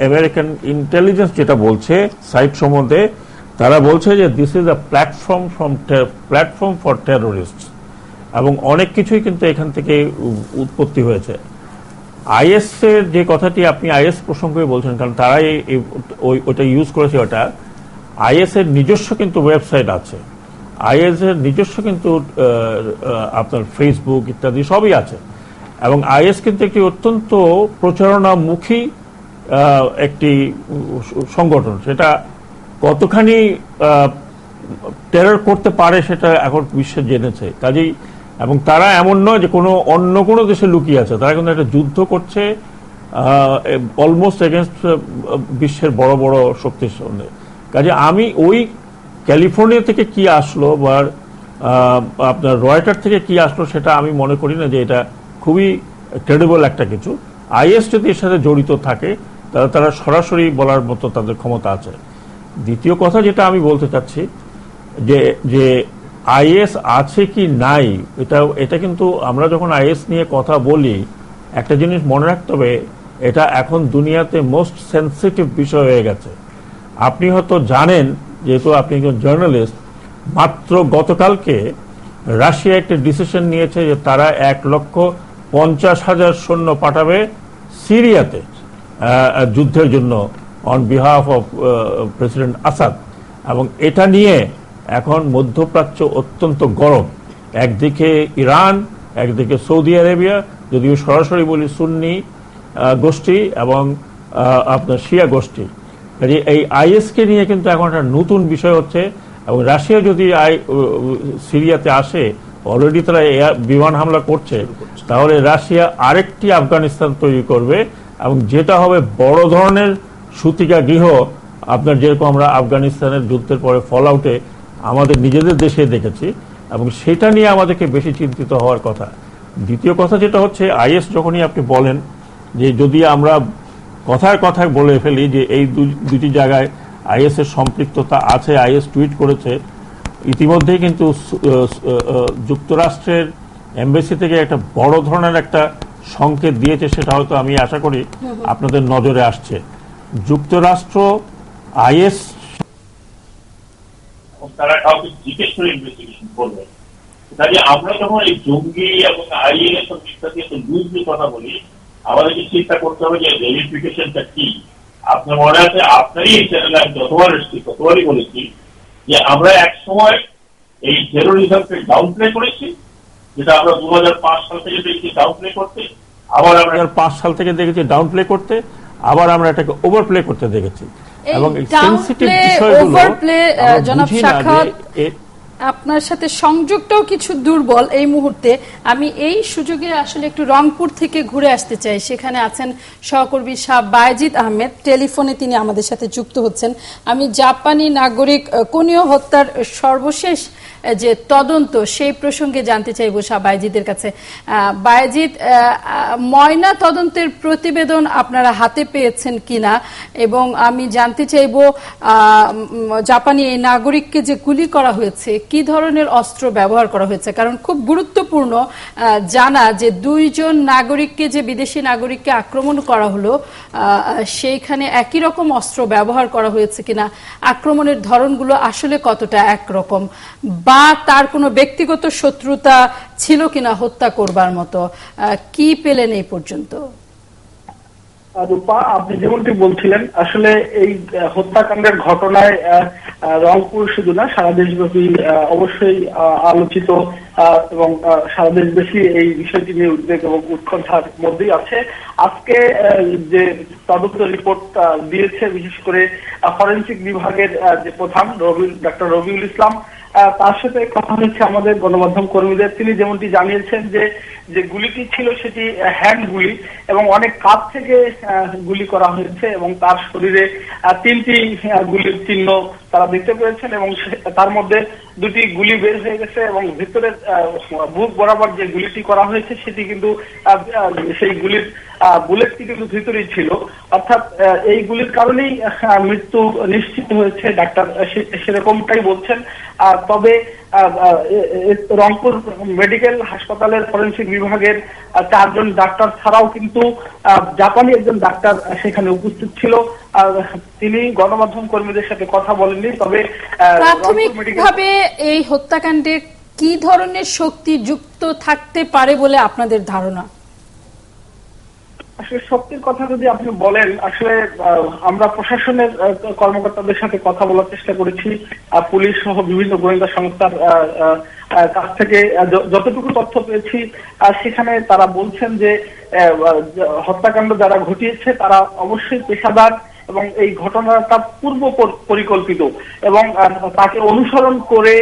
আমেরিকান ইন্টেলিজেন্স যেটা বলছে সাইট সম্বন্ধে, তারা বলছে যে this is a platform for terrorist, এবং অনেক কিছুই কিন্তু এখান থেকে উৎপত্তি হয়েছে। আইএস এর যে কথাটি আপনি আইএস প্রসঙ্গে বলছেন, কারণ তারাই ওটা ইউজ করেছে, ওটা আইএস এর নিজস্ব কিন্তু ওয়েবসাইট আছে, আইএস এর নিজস্ব কিন্তু আপনার ফেসবুক ইত্যাদি সবই আছে, এবং আইএস কিন্তু একটি অত্যন্ত প্রচারণামুখী একটি সংগঠন। সেটা কতখানি টেরর করতে পারে সেটা এখন বিশ্ব জেনেছে। কাজেই এবং তারা এমন নয় যে অন্য কোনো দেশে লুকিয়ে আছে, তারা কিন্তু একটা যুদ্ধ করছে অলমোস্ট এগেনস্ট বিশ্বের বড় বড় শক্তির সঙ্গে। কাজে আমি ওই ক্যালিফোর্নিয়া থেকে কি আসলো বা আপনার রয়টার থেকে কি আসলো সেটা আমি মনে করি না যে এটা খুবই ক্রেডিবল একটা কিছু। আইএস যদি এর সাথে জড়িত থাকে তাহলে তারা সরাসরি বলার মতো তাদের ক্ষমতা আছে। দ্বিতীয় কথা যেটা আমি বলতে চাচ্ছি যে আইএস আছে কি নাই, এটা কিন্তু আমরা যখন আইএস নিয়ে কথা বলি একটা জিনিস মনে রাখতে হবে, এটা এখন দুনিয়াতে মোস্ট সেন্সিটিভ বিষয় হয়ে গেছে। আপনি হয়তো জানেন, যেহেতু আপনি একজন জার্নালিস্ট, মাত্র গতকালকে রাশিয়া একটা ডিসিশন নিয়েছে যে তারা 1,50,000 সৈন্য পাঠাবে সিরিয়াতে যুদ্ধের জন্য on behalf of president Asad, এবং এটা নিয়ে এখন মধ্যপ্রাচ্য অত্যন্ত গরম। একদিকে ইরান, একদিকে সৌদি আরবিয়া, যদিও সরাসরি বলি সুন্নি গোষ্ঠী এবং আপনার শিয়া গোষ্ঠী। এই আইএসকে নিয়ে কিন্তু এখন একটা নতুন বিষয় হচ্ছে, এবং রাশিয়া যদি সিরিয়াতে আসে, অলরেডি তারা বিমান হামলা করছে, তাহলে রাশিয়া আরেকটি আফগানিস্তান তৈরি করবে, এবং যেটা হবে বড় ধরনের সূতিকা গৃহ, আপনার যেরকম আমরা আফগানিস্তানের যুদ্ধের পরে ফল আউটে আমাদের নিজেদের দেশে দেখেছি, এবং সেটা নিয়ে আমাদেরকে বেশি চিন্তিত হওয়ার কথা। দ্বিতীয় কথা যেটা হচ্ছে, আইএস যখনই আপনি বলেন যে যদি আমরা কথায় কথায় বলে ফেলি যে এই দুটি জায়গায় আইএস এর সম্পৃক্ততা আছে, আইএস টুইট করেছে, ইতিমধ্যেই কিন্তু যুক্তরাষ্ট্রের এমবেসি থেকে একটা বড় ধরনের একটা সংকেত দিয়েছে, সেটা হয়তো আমি আশা করি আপনাদের নজরে আসছে। যুক্তরাষ্ট্র আইএস তারা কাউকে জিজ্ঞেস করে ইনভেস্টিগেশন করবে। কাজে আমরা যখন এই জঙ্গি এবং আইএস ইত্যাদি লুজলি কথা বলি, আমাদেরকে চিন্তা করতে হবে যে ভেরিফিকেশনটা কি। আপনার মনে আছে, আপনারই এই চ্যানেলে আমি যতবার এসেছি ততবারই বলেছি যে আমরা এক সময় এই টেরোরিজমকে ডাউন প্লে করেছি, যেটা আমরা 2005 সাল থেকে দেখছি ডাউন প্লে করতে, আবার আমরা 2005 সাল থেকে দেখেছি ডাউন প্লে করতে, আবার আমরা এটাকে ওভার প্লে করতে দেখেছি। এবং সেনসিটিভ বিষয়গুলো জনাব সাখাওয়াত, আপনার সাথে সংযোগটাও কিছু দুর্বল এই মুহূর্তে। আমি এই সুযোগে আসলে একটু রংপুর থেকে ঘুরে আসতে চাই। সেখানে আছেন সহকর্মী শাহ বায়েজিদ আহমেদ, টেলিফোনে তিনি আমাদের সাথে যুক্ত হচ্ছেন। আমি জাপানি নাগরিক কোনিও হত্যার সর্বশেষ যে তদন্ত, সেই প্রসঙ্গে জানতে চাইবো বায়েজিদের কাছে। বায়েজিদ, ময়না তদন্তের প্রতিবেদন আপনারা হাতে পেয়েছেন কিনা, এবং আমি জানতে চাইবো জাপানি এই নাগরিককে যে গুলি করা হয়েছে কি ধরনের অস্ত্র ব্যবহার করা হয়েছে, কারণ খুব গুরুত্বপূর্ণ জানা যে 2 জন নাগরিককে, যে বিদেশি নাগরিককে আক্রমণ করা হলো, সেইখানে একই রকম অস্ত্র ব্যবহার করা হয়েছে কিনা, আক্রমণের ধরনগুলো আসলে কতটা একরকম, বা তার কোনো ব্যক্তিগত শত্রুতা ছিল কিনা হত্যা করবার মতো, কি পেলেন এই পর্যন্ত? রূপা, আপনি যেমনটি বলছিলেন, আসলে এই হত্যাকাণ্ডের ঘটনায় রংপুর শুধু না, সারা দেশব্যাপী অবশ্যই আলোচিত এবং সারা দেশবাসী এই বিষয়টি নিয়ে উদ্বেগ এবং উৎকণ্ঠার মধ্যেই আছে। আজকে যে তদন্ত রিপোর্ট দিয়েছে বিশেষ করে ফরেনসিক বিভাগের যে প্রধান ডক্টর রবিউল ইসলাম, তার সাথে কথা হয়েছে আমাদের গণমাধ্যম কর্মীদের। তিনি যেমনটি জানিয়েছেন যে গুলিটি ছিল সেটি হ্যান্ড গুলি এবং অনেক কাছ থেকে গুলি করা হয়েছে, এবং তার শরীরে 3টি গুলির চিহ্ন তারা দেখতে পেয়েছেন, এবং তার মধ্যে 2টি গুলি বের হয়ে গেছে, এবং ভিতরে বুক বরাবর যে গুলিটি করা হয়েছে সেটি কিন্তু সেই গুলির বুলেটটি কিন্তু ভিতরেই ছিল। অর্থাৎ এই গুলির কারণেই মৃত্যু নিশ্চিত হয়েছে, ডাক্তার সেরকমটাই বলছেন। তবে রংপুর মেডিকেল হাসপাতালের ফরেনসিক বিভাগের 4 জন ডাক্তার ছাড়াও কিন্তু জাপানি একজন ডাক্তার সেখানে উপস্থিত ছিল। তিনি গণমাধ্যম কর্মীদের সাথে কথা বলেননি, তবে প্রাথমিকভাবে এই হত্যাকাণ্ডে কি ধরনের শক্তি যুক্ত থাকতে পারে বলে আপনাদের ধারণা? আসলে শক্তির কথা যদি আপনি বলেন, আসলে আমরা প্রশাসনের কর্মকর্তাদের সাথে কথা বলার চেষ্টা করেছি, পুলিশ সহ বিভিন্ন গোয়েন্দা সংস্থার কাছ থেকে যতটুকু তথ্য পেয়েছি, সেখানে তারা বলছেন যে হত্যাকাণ্ড যারা ঘটিয়েছে তারা অবশ্যই পেশাদার এবং এই ঘটনাটা পূর্ব পরিকল্পিত, এবং তাকে অনুসরণ করে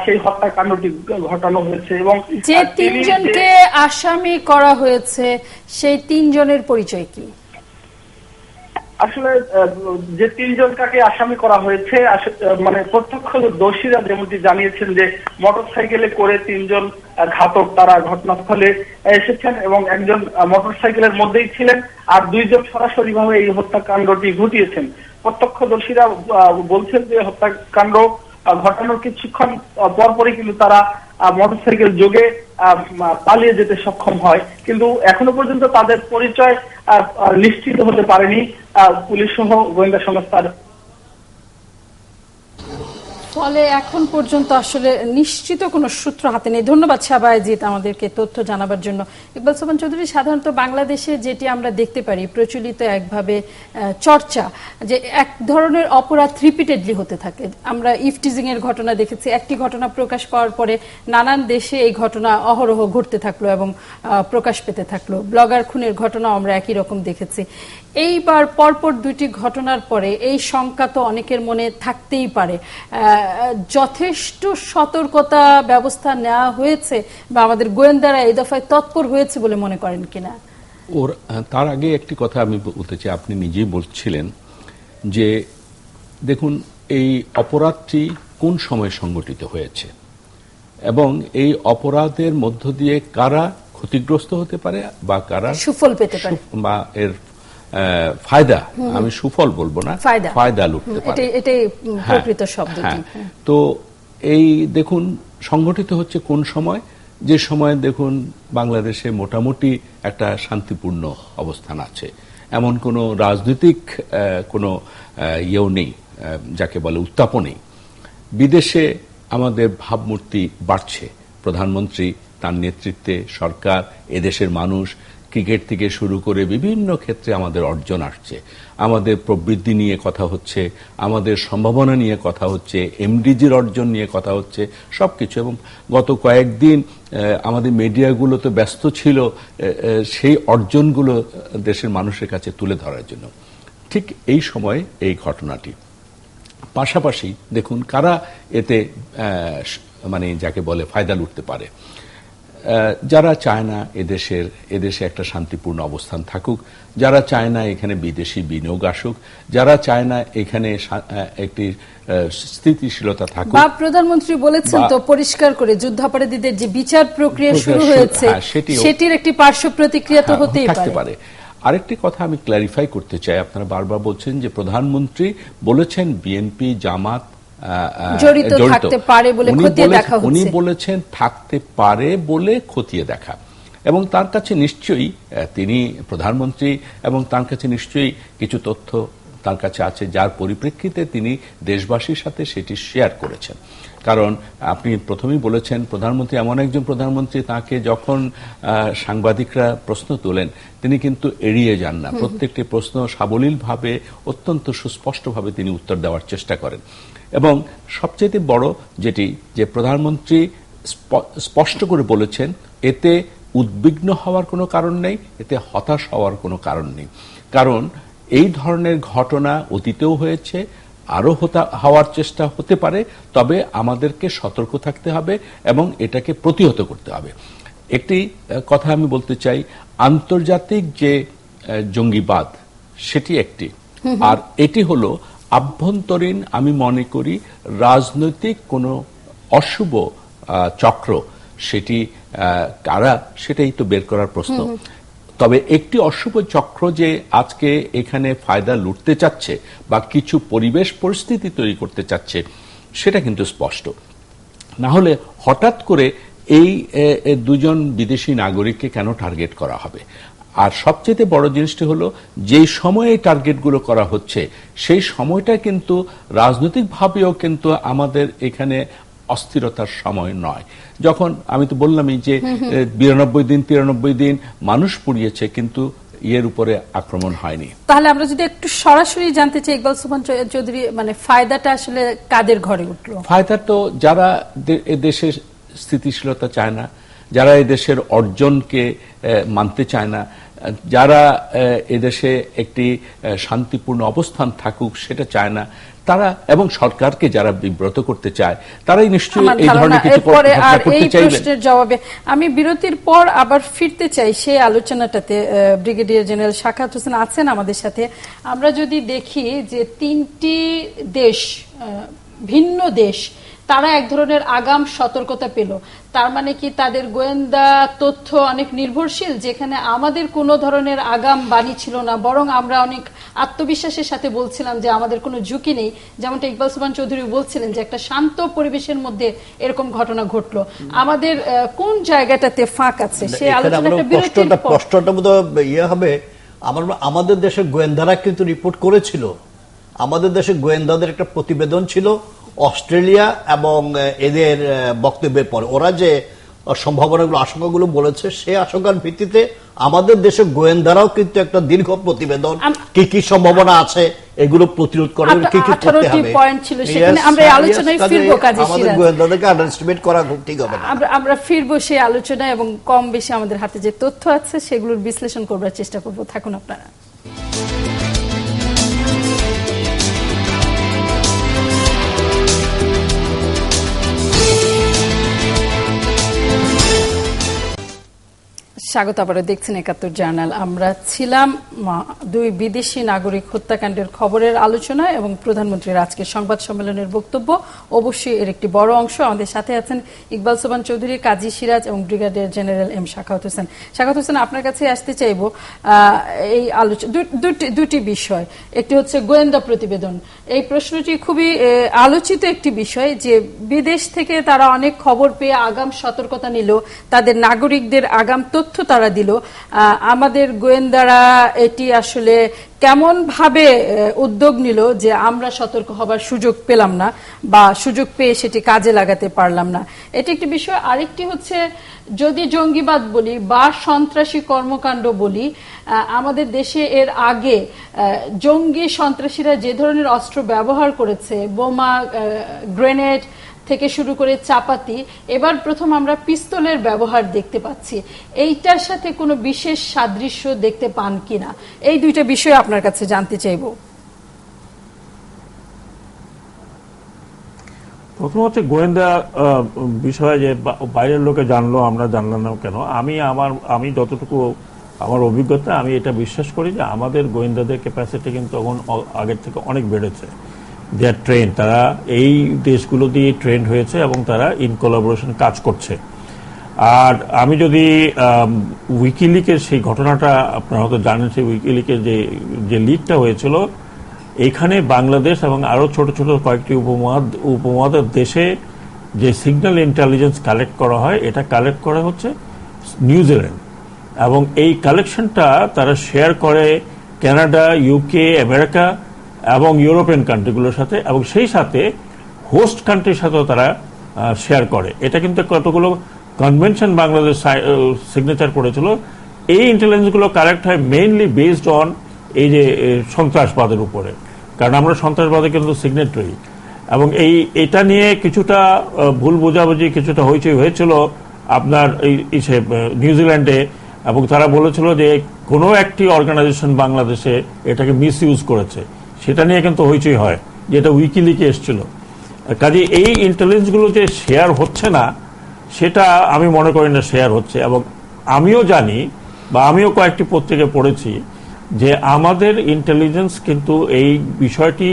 সেই হত্যাকাণ্ডটি ঘটানো হয়েছে। এবং যে 3 জনকে আসামি করা হয়েছে সেই 3 জনের পরিচয় কি? আসলে যে 3 জনকে আসামি করা হয়েছে, মানে প্রত্যক্ষদর্শীরা যেমনটি জানিয়েছেন যে মোটরসাইকেলে করে 3 জন ঘাতক তারা ঘটনাস্থলে এসেছেন, এবং একজন মোটরসাইকেলের মধ্যেই ছিলেন, আর 2 জন সরাসরি ভাবে এই হত্যাকাণ্ডটি ঘটিয়েছেন। প্রত্যক্ষদর্শীরা বলছেন যে হত্যাকাণ্ড ঘটানোর কিছুক্ষণ পরপরই কিন্তু তারা মোটরসাইকেল যোগে পালিয়ে যেতে সক্ষম হয়, কিন্তু এখনো পর্যন্ত তাদের পরিচয় নিশ্চিত হতে পারেনি পুলিশ সহ গোয়েন্দা সংস্থার। ফলে এখন পর্যন্ত আসলে নিশ্চিত কোনো সূত্র হাতে নেই। ধন্যবাদ বায়েজিদ আমাদেরকে তথ্য জানাবার জন্য। ইকবাল সোবহান চৌধুরী, সাধারণত বাংলাদেশে যেটি আমরা দেখতে পারি প্রচলিত একভাবে চর্চা, যে এক ধরনের অপরাধ রিপিটেডলি হতে থাকে। আমরা ইফটিজিং এর ঘটনা দেখেছি, একটি ঘটনা প্রকাশ পাওয়ার পরে নানান দেশে এই ঘটনা অহরহ ঘটতে থাকলো এবং প্রকাশ পেতে থাকলো। ব্লগার খুনের ঘটনা আমরা একই রকম দেখেছি। এইবার পরপর 2টি ঘটনার পরে এই শঙ্কা তো অনেকের মনে থাকতেই পারে। যথেষ্ট সতর্কতা ব্যবস্থা নেওয়া হয়েছে বা আমাদের গোয়েন্দারা এই দফায় তৎপর হয়েছে বলে মনে করেন কিনা? তার আগে একটি কথা আমি বলতে চাই, আপনি নিজেই বলছিলেন যে দেখুন এই অপরাধটি কোন সময় সংগঠিত হয়েছে এবং এই অপরাধের মধ্য দিয়ে কারা ক্ষতিগ্রস্ত হতে পারে বা কারা সুফল পেতে পারে বা এর ফায়দা, আমি সুফল বলবো না, ফায়দা লুটতে পারে, এটাই প্রকৃত শব্দটি। তো এই দেখুন সংগঠিত হচ্ছে কোন সময়, যে সময় দেখুন বাংলাদেশে মোটামুটি একটা শান্তিপূর্ণ অবস্থান আছে, এমন কোনো রাজনৈতিক কোনো ইয়েও নেই, যাকে বলে উত্তাপ নেই। বিদেশে আমাদের ভাবমূর্তি বাড়ছে, প্রধানমন্ত্রী তার নেতৃত্বে সরকার, এদেশের মানুষ, ক্রিকেট থেকে শুরু করে বিভিন্ন ক্ষেত্রে আমাদের অর্জন আসছে, আমাদের প্রবৃদ্ধি নিয়ে কথা হচ্ছে, আমাদের সম্ভাবনা নিয়ে কথা হচ্ছে, এমডিজির অর্জন নিয়ে কথা হচ্ছে, সবকিছু। এবং গত কয়েকদিন আমাদের মিডিয়াগুলো তো ব্যস্ত ছিল সেই অর্জনগুলো দেশের মানুষের কাছে তুলে ধরার জন্য। ঠিক এই সময় এই ঘটনাটি, পাশাপাশি দেখুন কারা এতে মানে যাকে বলে ফায়দা লুটতে পারে। যারা চায় না এদেশে একটা শান্তিপূর্ণ অবস্থান থাকুক, যারা চায় না এখানে বিদেশি বিনিয়োগ আসুক, যারা চায় না এখানে একটি স্থিতিশীলতা থাকুক। বা প্রধানমন্ত্রী বলেছেন তো পরিষ্কার করে যুদ্ধাপরাধীদের যে বিচার প্রক্রিয়া শুরু হয়েছে সেটির একটি পার্শ্ব প্রতিক্রিয়া তো হতেই পারে। আরেকটি কথা আমি ক্ল্যারিফাই করতে চাই, আপনারা বারবার বলছেন যে প্রধানমন্ত্রী বলেছেন বিএনপি জামাত জড়িত থাকতে পারে বলে খতিয়ে দেখা হচ্ছে। উনি বলেছেন থাকতে পারে বলে খতিয়ে দেখা, এবং তার কাছে নিশ্চয়ই তিনি প্রধানমন্ত্রী এবং তার কাছে নিশ্চয়ই কিছু তথ্য তার কাছে আছে যার পরিপ্রেক্ষিতে তিনি দেশবাসীর সাথে সেটি শেয়ার করেছেন। কারণ আপনি প্রথমেই বলেছেন প্রধানমন্ত্রী এমন একজন প্রধানমন্ত্রী, তাকে যখন সাংবাদিকরা প্রশ্ন তোলেন তিনি কিন্তু এড়িয়ে যান না, প্রত্যেকটি প্রশ্ন সাবলীলভাবে অত্যন্ত সুস্পষ্টভাবে তিনি উত্তর দেওয়ার চেষ্টা করেন। এবং সবচেয়ে বড় যেটি যে প্রধানমন্ত্রী স্পষ্ট করে বলেছেন এতে উদ্বিগ্ন হওয়ার কোনো কারণ নেই, এতে হতাশ হওয়ার কোনো কারণ নেই। কারণ এই ধরনের ঘটনা অতীতেও হয়েছে, আরো হওয়ার চেষ্টা হতে পারে, তবে আমাদেরকে সতর্ক থাকতে হবে এবং এটাকে প্রতিহত করতে হবে। একটি কথা আমি বলতে চাই, আন্তর্জাতিক যে জঙ্গিবাদ সেটি একটি, আর এটি হলো আভ্যন্তরীণ, আমি মনে করি রাজনৈতিক কোনো অশুভ চক্র, সেটি কারা সেটাই তো বের করার প্রশ্ন। তবে একটি অশুভ চক্র যে আজকে এখানে ফায়দা লুটতে চাচ্ছে বা কিছু পরিবেশ পরিস্থিতি তৈরি করতে চাচ্ছে সেটা কিন্তু স্পষ্ট। না হলে হঠাৎ করে এই দুজন বিদেশি নাগরিককে কেন টার্গেট করা হবে? আর সবচেয়ে বড় জিনিসটি হলো যেই সময়ে টার্গেটগুলো করা হচ্ছে সেই সময়টা কিন্তু রাজনৈতিকভাবেও কিন্তু আমাদের এখানে অস্থিরতার সময় নয়। যখন আমি তো বললামই যে 92 দিন 93 দিন মানুষ পুড়িয়েছে কিন্তু এর উপরে আক্রমণ হয়নি। তাহলে আমরা যদি একটু সরাসরি জানতে চাই ইকবাল সুবহান চৌধুরী, মানে ফায়দাটা আসলে কাদের ঘরে উঠলো? ফায়দা তো যারা দেশের স্থিতিশীলতা চায় না, যারা এদেশের অর্জনকে মানতে চায় না, যারা এদেশে একটি শান্তিপূর্ণ অবস্থান থাকুক সেটা চায় না, তারা এবং সরকারকে যারা বিব্রত করতে চায় তারাই নিশ্চয়ই এই ধরনের কিছু করতে চাইবেন। প্রশ্নের জবাবে আমি বিরতির পর আবার ফিরতে চাই সেই আলোচনাটাতে। ব্রিগেডিয়ার জেনারেল সাখাওয়াত হোসেন আছেন আমাদের সাথে। আমরা যদি দেখি যে তিনটি দেশ, ভিন্ন দেশ, তারা এক ধরনের আগাম সতর্কতা পেল, তার মানে কি তাদের গোয়েন্দা তথ্য অনেক নির্ভরশীল, যেখানে আমাদের কোনো ধরনের আগাম বাণী ছিল না, বরং আমরা অনেক আত্মবিশ্বাসের সাথে বলছিলাম যে আমাদের কোনো ঝুঁকি নেই। যেমনটা ইকবাল সুবহান চৌধুরী বলছিলেন যে একটা শান্ত পরিবেশের মধ্যে এরকম ঘটনা ঘটলো, আমাদের কোন জায়গাটাতে ফাঁক আছে সে আলোচনাটা বিরতির পর। প্রশ্নটা বোধহয় ইয়ে হবে, আমাদের দেশের গোয়েন্দারা কিন্তু রিপোর্ট করেছিল, আমাদের দেশের গোয়েন্দাদের একটা প্রতিবেদন ছিল অস্ট্রেলিয়া এবং এদের বক্তব্যের পর ওরা যে সম্ভাবনাগুলো আশঙ্কাগুলো বলেছে সেই আশঙ্কার ভিত্তিতে আমাদের দেশের গোয়েন্দারাও কিন্তু একটা দীর্ঘ প্রতিবেদন কি কি সম্ভাবনা আছে এগুলো প্রতিরোধ করার কি কি করতে হবে আমরা আলোচনায় ফিরবো। আমাদের গোয়েন্দাদেরকে আন্ডারএস্টিমেট করা ঠিক হবে না। আমরা ফিরবো সেই আলোচনায় এবং কম বেশি আমাদের হাতে যে তথ্য আছে সেগুলোর বিশ্লেষণ করবার চেষ্টা করবো। থাকুন আপনারা। স্বাগত আবারও দেখছেন ৭১ জার্নাল। আমরা ছিলাম দুই বিদেশি নাগরিক হত্যাকাণ্ডের খবরের আলোচনায় এবং প্রধানমন্ত্রীর আজকের সংবাদ সম্মেলনের বক্তব্য অবশ্যই এর একটি বড় অংশ। আমাদের সাথে আছেন ইকবাল সুবহান চৌধুরী, কাজী সিরাজ এবং brigadier general M Sakhawat Hossain. Sakhawat Hossain, আপনার কাছে আসতে চাইব এই আলোচনা দুটি বিষয়। একটি হচ্ছে গোয়েন্দা প্রতিবেদন। এই প্রশ্নটি খুবই আলোচিত একটি বিষয় যে বিদেশ থেকে তারা অনেক খবর পেয়ে আগাম সতর্কতা নিল, তাদের নাগরিকদের আগাম তথ্য তারা দিল। আমাদের গোয়েন্দারা এটি আসলে কেমন ভাবে উদ্যোগ নিল যে আমরা সতর্ক হবার সুযোগ পেলাম না বা সুযোগ পেয়ে সেটি কাজে লাগাতে পারলাম না, এটি একটি বিষয়। আরেকটি হচ্ছে যদি জঙ্গিবাদ বলি বা সন্ত্রাসী কর্মকাণ্ড বলি, আমাদের দেশে এর আগে জঙ্গি সন্ত্রাসীরা যে ধরনের অস্ত্র ব্যবহার করেছে, বোমা, গ্রেনেড থেকে শুরু করে চাপাতি, এবার প্রথম আমরা পিস্তলের ব্যবহার দেখতে পাচ্ছি। এইটার সাথে কোনো বিশেষ সাদৃশ্য দেখতে পান কিনা, এই দুইটা বিষয় আপনার কাছে জানতে চাইব। প্রথম হচ্ছে গোয়েন্দা বিষয়ে যে বাইরের লোকে জানলো আমরা জানলাম না কেন, আমি যতটুকু আমার অভিজ্ঞতা, আমি এটা বিশ্বাস করি যে আমাদের গোয়েন্দাদের ক্যাপাসিটি কিন্তু এখন আগের থেকে অনেক বেড়েছে। দে আর ট্রেন, তারা এই দেশগুলো দিয়ে ট্রেন্ড হয়েছে এবং তারা ইন কোলাবোরেশন কাজ করছে। আর আমি যদি উইকিলিকের সেই ঘটনাটা আপনারা হয়তো জানেন, সেই উইকিলিকের যে লিকটা হয়েছিল, এখানে বাংলাদেশ এবং আরো ছোট ছোট কয়েকটি উপমহাদেশ দেশে যে সিগন্যাল ইন্টেলিজেন্স কালেক্ট করা হয়, এটা কালেক্ট করা হচ্ছে নিউজিল্যান্ড, এবং এই কালেকশনটা তারা শেয়ার করে কানাডা, ইউকে, আমেরিকা এবং ইউরোপিয়ান কান্ট্রিগুলোর সাথে, এবং সেই সাথে হোস্ট কান্ট্রির সাথেও তারা শেয়ার করে। এটা কিন্তু কতগুলো কনভেনশন বাংলাদেশ সিগনেচার করেছিল। এই ইন্টেলিজেন্সগুলো কালেক্ট হয় মেইনলি বেসড অন এই যে সন্ত্রাসবাদের উপরে, কারণ আমরা সন্ত্রাসবাদে কিন্তু সিগনেটরি, এবং এটা নিয়ে কিছুটা ভুল বোঝাবুঝি, কিছুটা হইচই হয়েছিল আপনার নিউজিল্যান্ডে, এবং তারা বলেছিল যে কোনো একটি অর্গানাইজেশন বাংলাদেশে এটাকে মিস ইউজ করেছে, সেটা নিয়ে কিন্তু হইচই হয়, যেটা উইকিলিকে এসেছিল। কাজে এই ইন্টেলিজেন্সগুলো যে শেয়ার হচ্ছে না, সেটা আমি মনে করি না শেয়ার হচ্ছে। এবং আমিও জানি, বা আমিও কয়েকটি পত্রিকায় পড়েছি যে আমাদের ইন্টেলিজেন্স কিন্তু এই বিষয়টি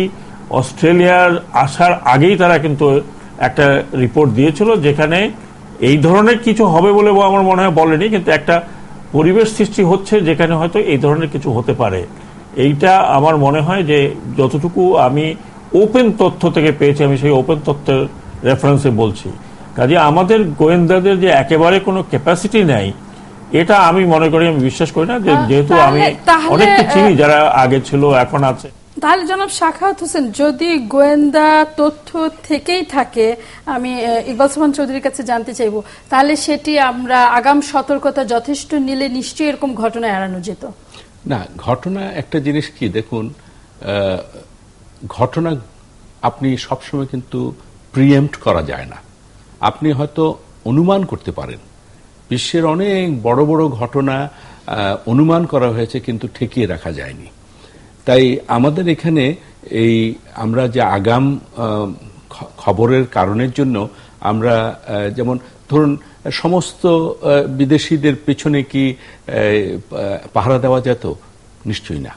অস্ট্রেলিয়ার আসার আগেই তারা কিন্তু একটা রিপোর্ট দিয়েছিল, যেখানে এই ধরনের কিছু হবে বলে আমার মনে হয় বলেনি, কিন্তু একটা পরিবেশ সৃষ্টি হচ্ছে যেখানে হয়তো এই ধরনের কিছু হতে পারে। এইটা আমার মনে হয় যে যতটুকু আমি ওপেন তথ্য থেকে পেয়েছি, আমি সেই ওপেন তথ্যের রেফারেন্সে বলছি। কাজে আমাদের গোয়েন্দাদের যে একেবারে কোনো ক্যাপাসিটি নেই, এটা আমি মনে করি, আমি বিশ্বাস করি না, যেহেতু আমি অনেককে চিনি যারা আগে ছিল, এখন আছে। তাহলে জনাব সাখাওয়াত হোসেন, যদি গোয়েন্দা তথ্য থেকেই থাকে, আমি ইকবাল সোবহান চৌধুরীর কাছে জানতে চাইব, তাহলে সেটি আমরা আগাম সতর্কতা যথেষ্ট নিলে নিশ্চয়ই এরকম ঘটনা এড়ানো যেত। না, ঘটনা একটা জিনিস কি, দেখুন, ঘটনা আপনি সবসময় কিন্তু প্রিএম্প্ট করা যায় না। আপনি হয়তো অনুমান করতে পারেন, বিশ্বের অনেক বড় বড় ঘটনা অনুমান করা হয়েছে কিন্তু ঠেকিয়ে রাখা যায়নি। তাই আমাদের এখানে আমরা যে আগাম খবরের কারণের জন্য আমরা, যেমন ধরুন, সমস্ত বিদেশিদের পেছনে কি পাহারা দেওয়া যেত? নিশ্চয়ই না।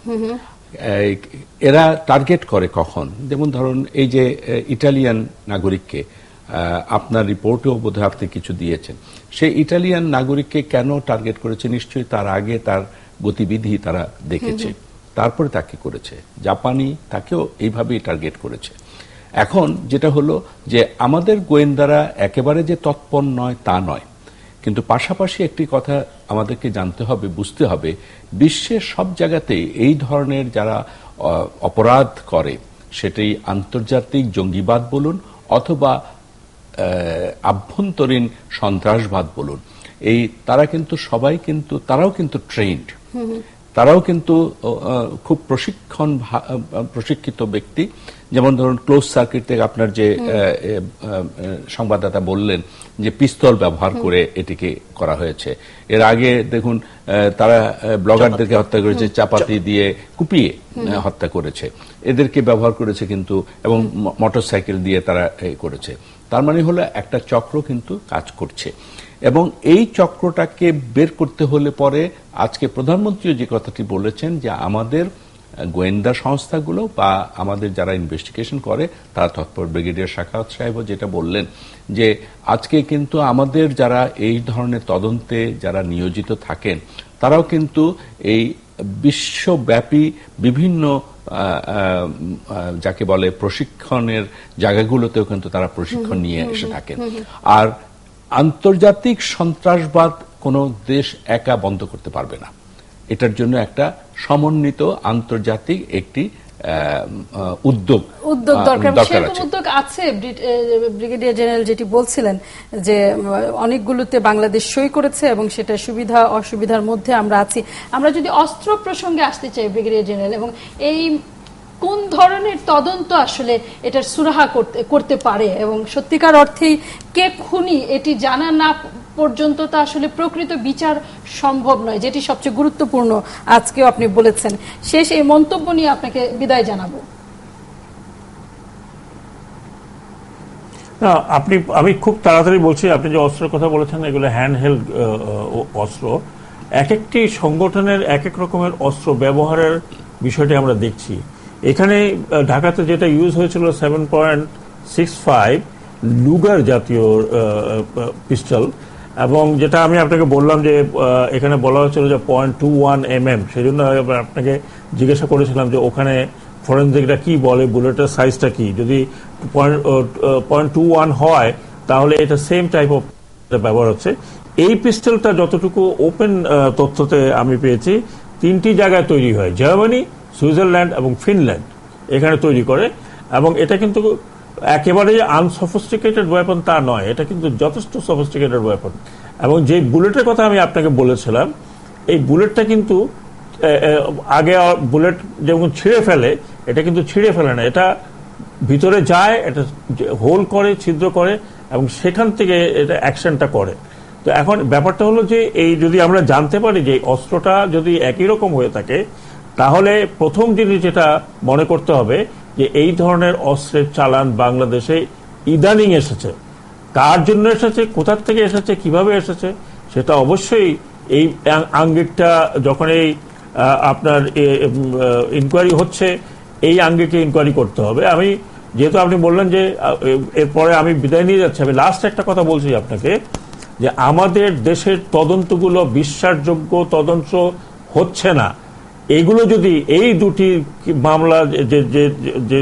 এরা টার্গেট করে কখন, যেমন ধরুন এই যে ইটালিয়ান নাগরিককে, আপনার রিপোর্টেও বোধহয় আপনি কিছু দিয়েছেন, সেই ইটালিয়ান নাগরিককে কেন টার্গেট করেছে? নিশ্চয়ই তার আগে তার গতিবিধি তারা দেখেছে, তারপরে তাকে করেছে। জাপানি, তাকেও এইভাবেই টার্গেট করেছে। এখন যেটা হলো যে আমাদের গোয়েন্দারা একেবারে যে তৎপর নয় তা নয়, কিন্তু পাশাপাশি একটি কথা আমাদেরকে জানতে হবে, বুঝতে হবে, বিশ্বের সব জায়গাতেই এই ধরনের যারা অপরাধ করে, সেটি আন্তর্জাতিক জঙ্গিবাদ বলুন অথবা আভ্যন্তরীণ সন্ত্রাসবাদ বলুন, তারা কিন্তু সবাই কিন্তু, তারাও কিন্তু ট্রেন্ড, তারাও কিন্তু খুব প্রশিক্ষিত ব্যক্তি। যেমন ধরুন ক্লোজ সার্কিট থেকে আপনার যে সংবাদদাতা বললেন যে পিস্তল ব্যবহার করে এটিকে করা হয়েছে। এর আগে দেখুন তারা ব্লগারদেরকে হত্যা করেছে, চাপাতি দিয়ে কুপিয়ে হত্যা করেছে, এদেরকে ব্যবহার করেছে কিন্তু, এবং মোটরসাইকেল দিয়ে তারা করেছে। তার মানে হলো একটা চক্র কিন্তু কাজ করছে, এবং এই চক্রটাকে বের করতে হলে পরে আজকে প্রধানমন্ত্রী যে কথাটি বলেছেন যে আমাদের গোয়েন্দা সংস্থাগুলো বা আমাদের যারা ইনভেস্টিগেশন করে তারা তৎপর, ব্রিগেডিয়ার সাখাওয়াত সাহেবও যেটা বললেন যে আজকে কিন্তু আমাদের যারা এই ধরনের তদন্তে যারা নিয়োজিত থাকেন, তারাও কিন্তু এই বিশ্বব্যাপী বিভিন্ন যাকে বলে প্রশিক্ষণের জায়গাগুলোতেও কিন্তু তারা প্রশিক্ষণ নিয়ে এসে থাকেন। আর আন্তর্জাতিক সন্ত্রাসবাদ কোনো দেশ একা বন্ধ করতে পারবে না, এটার জন্য একটা সমন্বিত আন্তর্জাতিক একটি উদ্যোগ দরকার আছে। উদ্যোগ আছে। ব্রিগেডিয়ার জেনারেল যেটি বলছিলেন যে অনেকগুলোতে বাংলাদেশ সই করেছে এবং সেটা সুবিধা অসুবিধার মধ্যে আমরা আছি। আমরা যদি অস্ত্র প্রসঙ্গে আসতে চাই ব্রিগেডিয়ার জেনারেল, এবং এই কোন ধরনের তদন্ত আসলে এটার সুরাহা করতে পারে, এবং সত্যিকার অর্থেই কে খুনি এটি জানা না পর্যন্ত তা আসলে প্রকৃত বিচার সম্ভব নয়, যেটি সবচেয়ে গুরুত্বপূর্ণ আজকেও আপনি বলেছেন। শেষ এই মন্তব্য নিয়ে আপনাকে বিদায় জানাবো। না, আমি খুব তাড়াতাড়ি বলছি, আপনি যে অস্ত্রের কথা বলেছেন এগুলো হ্যান্ড হেল্ড অস্ত্র। এক একটি সংগঠনের এক এক রকমের অস্ত্র ব্যবহারের বিষয়টি আমরা দেখছি। এখানে ঢাকাতে যেটা ইউজ হয়েছিল 7.65 লুগার জাতীয় পিস্টল, এবং যেটা আমি আপনাকে বললাম যে এখানে বলা হয়েছিল যে 0.21 mm, সেই জন্য আপনাকে জিজ্ঞাসা করেছিলাম যে ওখানে ফরেনজিকরা কি বলে, বুলেটের সাইজটা কি। যদি 0.21 হয় তাহলে এটা সেম টাইপ অফ ব্যবহার হচ্ছে। এই পিস্টলটা যতটুকু ওপেন তথ্যতে আমি পেয়েছি 3টি জায়গায় তৈরি হয়, জার্মানি, সুইজারল্যান্ড এবং ফিনল্যান্ড এখানে তৈরি করে। এবং এটা কিন্তু একেবারে যে আনসফিস্টিকেটেড ওয়েপন তা নয়, এটা কিন্তু যথেষ্ট সফিস্টিকেটেড ওয়েপন। এবং যে বুলেটের কথা আমি আপনাকে বলেছিলাম, এই বুলেটটা কিন্তু আগে বুলেট যেমন ছিঁড়ে ফেলে, এটা কিন্তু ছিঁড়ে ফেলে না, এটা ভিতরে যায়, এটা হোল করে, ছিদ্র করে, এবং সেখান থেকে এটা অ্যাকশনটা করে। তো এখন ব্যাপারটা হলো যে এই যদি আমরা জানতে পারি যে অস্ত্রটা যদি একই রকম হয়ে থাকে, তাহলে প্রথম জিনিস যেটা মনে করতে হবে যে এই ধরনের অস্ত্রের চালান বাংলাদেশে ইদানিং এসেছে। কার জন্য এসেছে, কোথা থেকে এসেছে, কিভাবে এসেছে, সেটা অবশ্যই এই আঙ্গিকটা যখন এই আপনার ইনকোয়ারি হচ্ছে, এই আঙ্গিকে ইনকোয়ারি করতে হবে। আমি যেহেতু আপনি বললেন যে এরপরে আমি বিদায় নিয়ে যাচ্ছি, আমি লাস্ট একটা কথা বলছি আপনাকে, যে আমাদের দেশের তদন্তগুলো বিশ্বাসযোগ্য তদন্ত হচ্ছে না। এগুলো যদি এই দুটি মামলা যে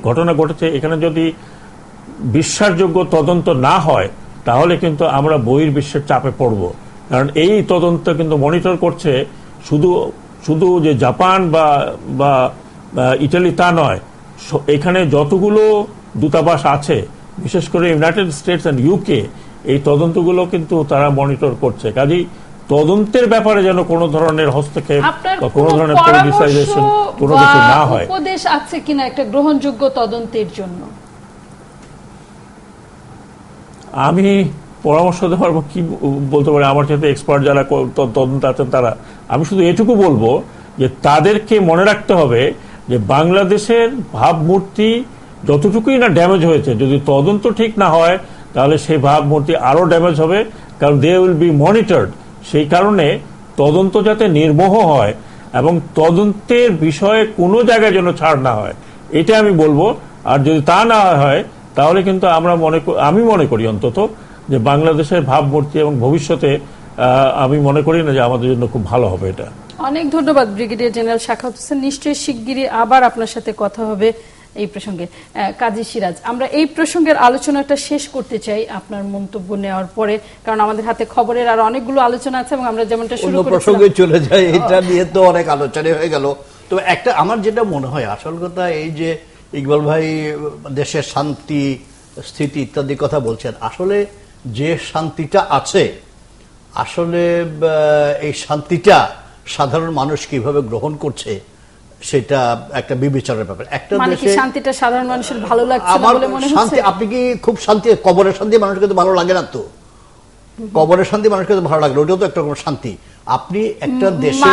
ঘটনা ঘটেছে এখানে যদি বিশ্বাসযোগ্য তদন্ত না হয়, তাহলে কিন্তু আমরা বহির্বিশ্বের চাপে পড়ব। কারণ এই তদন্ত কিন্তু মনিটর করছে শুধু যে জাপান বা ইটালি তা নয়, এখানে যতগুলো দূতাবাস আছে, বিশেষ করে ইউনাইটেড স্টেটস অ্যান্ড ইউকে, এই তদন্তগুলো কিন্তু তারা মনিটর করছে। কাজেই তদন্তের ব্যাপারে যেন কোনো ধরনের হস্তক্ষেপ বা কোনো ধরনের পলিটিসাইজেশন কোনো কিছু না হয়। উপদেশ আছে কিনা একটা গ্রহণযোগ্য তদন্তের জন্য? আমি পরামর্শ দিতে পারবো কি বলতে পারি, আমার সাথে এক্সপার্ট যারা তদন্ত আছেন তারা। আমি শুধু এটুকু বলবো যে তাদেরকে মনে রাখতে হবে যে বাংলাদেশের ভাবমূর্তি যতটুকুই না ড্যামেজ হয়েছে, যদি তদন্ত ঠিক না হয় তাহলে সেই ভাবমূর্তি আরো ড্যামেজ হবে, কারণ দে উইল বি মনিটরড। সেই কারণে তদন্ত যাতে নির্মোহ হয় এবং তদন্তের বিষয়ে কোনো জায়গায় যেন ছাড় না হয়, এটা আমি বলবো। আর যদি তা না হয় তাহলে কিন্তু আমি মনে করি অন্তত যে বাংলাদেশের ভাবমূর্তি এবং ভবিষ্যতে আমি মনে করি না যে আমাদের জন্য খুব ভালো হবে এটা। অনেক ধন্যবাদ ব্রিগেডিয়ার জেনারেল শাখাওয়াত হোসেন। নিশ্চয়ই শিগগিরই আবার আপনার সাথে কথা হবে এই প্রসঙ্গে। কাজী সিরাজ, আমরা এই প্রসঙ্গের আলোচনাটা শেষ করতে চাই আপনার মন্তব্য নেওয়ার পরে, কারণ আমাদের হাতে খবরের আর অনেকগুলো আলোচনা আছে এবং আমরা যেমনটা শুরু করেছিলাম প্রসঙ্গে চলে যাই। এটা নিয়ে তো অনেক আলোচনা হয়ে গেল। তবে একটা আমার যেটা মনে হয় আসল কথা, এই যে ইকবাল ভাই দেশের শান্তি স্থিতি ইত্যাদি কথা বলছেন, আসলে যে শান্তিটা আছে, আসলে এই শান্তিটা সাধারণ মানুষ কিভাবে গ্রহণ করছে সেটা একটা বিবেচনার ব্যাপার। একটা দেশে শান্তিটা সাধারণ মানুষের ভালো লাগছে না বলে মনে হচ্ছে। আপনি কি খুব শান্তি, কবরের শান্তি মানুষকে তো ভালো লাগে না, তো কবরের শান্তি মানুষকে তো ভালো লাগে, ওটাও তো একটা রকম শান্তি। আপনি একটা দেশে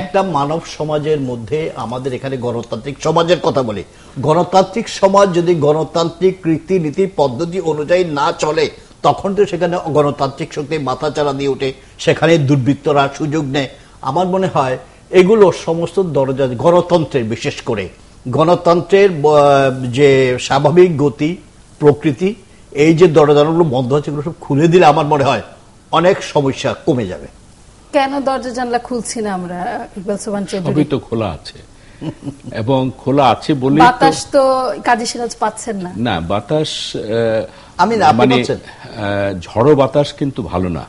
একটা মানব সমাজের মধ্যে, আমাদের এখানে গণতান্ত্রিক সমাজের কথা বলি, গণতান্ত্রিক সমাজ যদি গণতান্ত্রিক রীতিনীতি পদ্ধতি অনুযায়ী না চলে, তখন তো সেখানে গণতান্ত্রিক শক্তি মাথাচাড়া দিয়ে ওঠে, সেখানে দুর্বৃত্তরা সুযোগ নেয়। আমার মনে হয় এগুলো সমস্ত দরজা, গণতন্ত্রের বিশেষ করে গণতন্ত্রের যে স্বাভাবিক গতি প্রকৃতি, এই যে দরজাগুলো বন্ধ আছে, এগুলো সব খুলে দিলে আমার মনে হয় অনেক সমস্যা কমে যাবে। কেন দরজা জানলা খুলছি না আমরা? ইকবাল সোবহান চৌধুরী, সবই তো খোলা আছে, এবং খোলা আছে বলে বাতাস তো কাজী সিরাজ পাচ্ছেন না। না, বাতাস মানে ঝড়ো বাতাস কিন্তু ভালো না।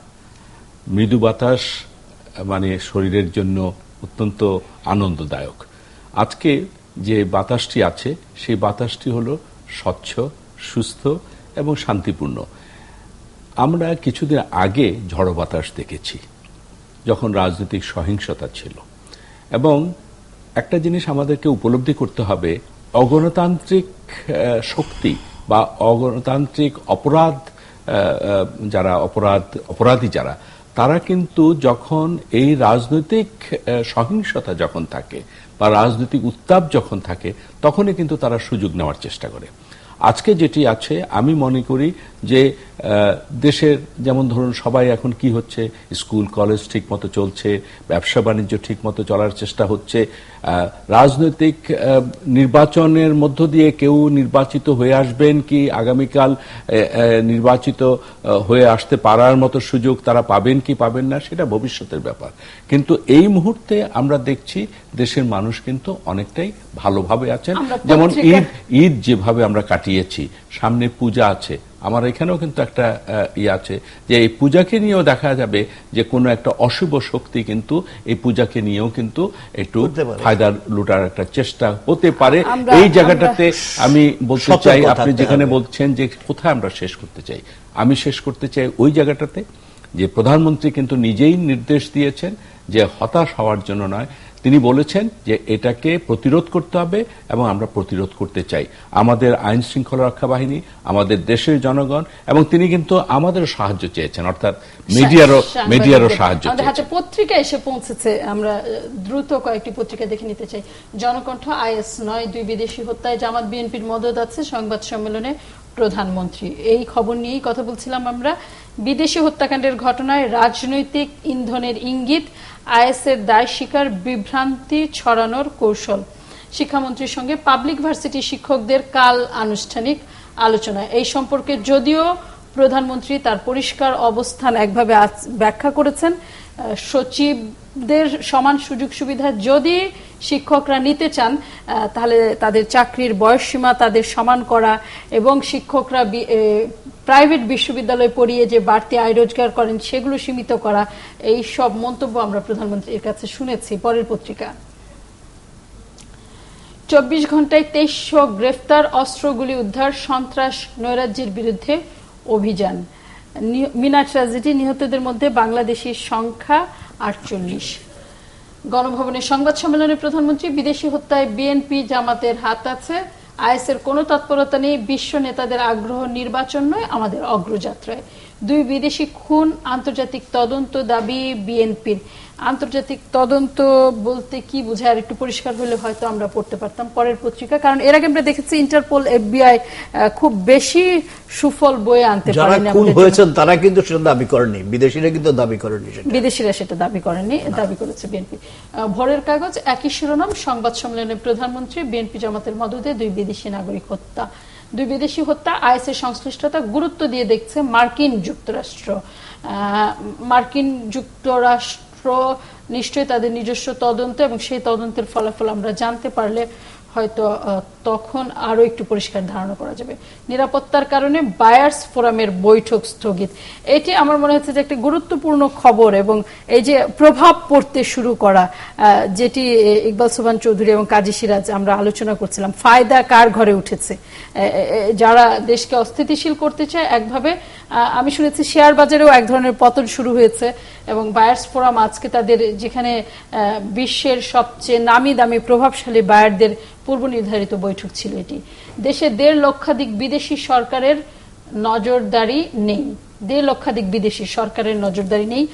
মৃদু বাতাস মানে শরীরের জন্য অত্যন্ত আনন্দদায়ক। আজকে যে বাতাসটি আছে সেই বাতাসটি হলো স্বচ্ছ, সুস্থ এবং শান্তিপূর্ণ। আমরা কিছুদিন আগে ঝড়ো বাতাস দেখেছি যখন রাজনৈতিক সহিংসতা ছিল, এবং একটা জিনিস আমাদেরকে উপলব্ধি করতে হবে, অগণতান্ত্রিক শক্তি বা অগণতান্ত্রিক অপরাধী যারা, তারা কিন্তু যখন এই রাজনৈতিক সহিংসতা যখন থাকে বা রাজনৈতিক উত্তাপ যখন থাকে, তখনই কিন্তু তারা সুযোগ নেওয়ার চেষ্টা করে। আজকে যেটি আছে আমি মনে করি যে দেশের যেমন ধরুন সবাই এখন কি হচ্ছে, স্কুল কলেজ ঠিক মতো চলছে, ব্যবসা বাণিজ্য ঠিক মতো চলার চেষ্টা হচ্ছে, রাজনৈতিক নির্বাচনের মধ্য দিয়ে কেউ নির্বাচিত হয়ে আসবেন কি আগামীকাল নির্বাচিত হয়ে আসতে পারার মতো সুযোগ তারা পাবেন কি পাবেন না সেটা ভবিষ্যতের ব্যাপার। কিন্তু এই মুহূর্তে আমরা দেখছি দেশের মানুষ কিন্তু অনেকটাই ভালোভাবে আছেন। যেমন ঈদ যেভাবে আমরা কাটিয়েছি, সামনে পূজা আছে, আমার এখানেও কিন্তু একটা আছে যে এই পূজাকে নিয়েও দেখা যাবে যে কোনো একটা অশুভ শক্তি কিন্তু এই পূজাকে নিয়েও কিন্তু একটু ফায়দা লুটার একটা চেষ্টা হতে পারে। এই জায়গাটাতে আমি বলতে চাই, আপনি যেখানে বলছেন যে কোথায় আমরা শেষ করতে চাই, আমি শেষ করতে চাই ওই জায়গাটাতে যে প্রধানমন্ত্রী কিন্তু নিজেই নির্দেশ দিয়েছেন যে হতাশ হওয়ার জন্য নয়, তিনি বলেছেন যে এটাকে প্রতিরোধ করতে হবে এবং আমরা প্রতিরোধ করতে চাই। আমাদের আইন শৃঙ্খলা রক্ষা বাহিনী, আমাদের দেশের জনগণ, এবং তিনি কিন্তু আমাদের সাহায্য চেয়েছেন, অর্থাৎ মিডিয়ারও সাহায্য আমাদের হাতে চেয়েছেন। পত্রিকা এসে পৌঁছেছে, আমরা দ্রুত কয়েকটি পত্রিকা দেখে নিতে চাই। জনকণ্ঠ, IS 9 2 বিদেশি হত্যায় জামাত বিএনপির মদদ আছে, সংবাদ সম্মেলনে প্রধানমন্ত্রী। এই খবর নিয়েই কথা বলছিলাম আমরা। বিদেশি হত্যাকাণ্ডের ঘটনায় রাজনৈতিক ইন্ধনের ইঙ্গিত, IS এর দায় স্বীকার, বিভ্রান্তি ছড়ানোর কৌশল। শিক্ষামন্ত্রীর সঙ্গে পাবলিক ভার্সিটি শিক্ষকদের কাল আনুষ্ঠানিক আলোচনা। এই সম্পর্কে যদিও প্রধানমন্ত্রী তার পরিষ্কার অবস্থান একভাবে ব্যাখ্যা করেছেন, সচিবদের সমান সুযোগ সুবিধা যদি শিক্ষকরা নিতে চান তাহলে তাদের চাকরির বয়সসীমা তাদের সমান করা এবং শিক্ষকরা প্রাইভেট বিশ্ববিদ্যালয়ে পড়িয়ে যে বাড়তি আয় রোজগার করেন সেগুলো সীমিত করা, এই সব মন্তব্য আমরা প্রধানমন্ত্রীর কাছে শুনেছি। পরের পত্রিকা, 24 ঘন্টায় 2300 গ্রেফতার, অস্ত্রগুলি উদ্ধার, সন্ত্রাস নৈরাজ্যের বিরুদ্ধে অভিযান। মিনা ট্র্যাজেডি, নিহতদের মধ্যে বাংলাদেশের সংখ্যা 48। গণভবনের সংবাদ সম্মেলনে প্রধানমন্ত্রী, বিদেশি হত্যায় বিএনপি জামাতের হাত আছে, IS এর কোনো তৎপরতা নেই, বিশ্ব নেতাদের আগ্রহ নির্বাচন নয় আমাদের অগ্রযাত্রায়। 2 বিদেশি খুন, আন্তর্জাতিক তদন্ত দাবি বিএনপির। আন্তর্জাতিক তদন্ত বলতে কি বোঝায় আর একটু পরিষ্কার হলে হয়তো আমরা পড়তে পারতাম। পরের পত্রিকা, কারণ এর আগে আমরা দেখেছি ইন্টারপোল, FBI খুব বেশি সুফল বয়ে আনতে পারেনি। যারা খুন হয়েছেন তারা কিন্তু সেটা দাবি করেনি, বিদেশিরা কিন্তু দাবি করেনি, বিদেশিরা সেটা দাবি করেনি, দাবি করেছে বিএনপি। ভোরের কাগজ, একই শিরোনাম, সংবাদ সম্মেলনে প্রধানমন্ত্রী, বিএনপি জামাতের মদদে 2 বিদেশি নাগরিক হত্যা। 2 বিদেশি হত্যা, IS এর সংশ্লিষ্টতা গুরুত্ব দিয়ে দেখছে মার্কিন যুক্তরাষ্ট্র। মার্কিন যুক্তরাষ্ট্র নিশ্চয়ই তাদের নিজস্ব তদন্ত এবং সেই তদন্তের ফলাফল আমরা জানতে পারলে হয়তো তখন আরো একটু পরিষ্কার ধারণা করা যাবে। নিরাপত্তার কারণে বায়ার্স ফোরামের বৈঠক স্থগিত, এটি আমার মনে হচ্ছে যে একটি গুরুত্বপূর্ণ খবর এবং এই যে প্রভাব পড়তে শুরু করা, যেটি ইকবাল সোবহান চৌধুরী এবং কাজী সিরাজ আমরা আলোচনা করছিলাম, ফায়দা কার ঘরে উঠেছে। যারা দেশকে অস্থিতিশীল করতে চায় একভাবে, আমি শুনেছি শেয়ার বাজারেও এক ধরনের পতন শুরু হয়েছে এবং বায়ার্স ফোরাম আজকে তাদের যেখানে বিশ্বের সবচেয়ে নামি দামি প্রভাবশালী বায়ারদের পূর্ব নির্ধারিত বৈঠক ছিল এটি। দেশে 1.5 লক্ষাধিক বিদেশি সরকারের নজরদারি নেই, 1.5 লক্ষাধিক বিদেশি সরকারের নজরদারি নেই।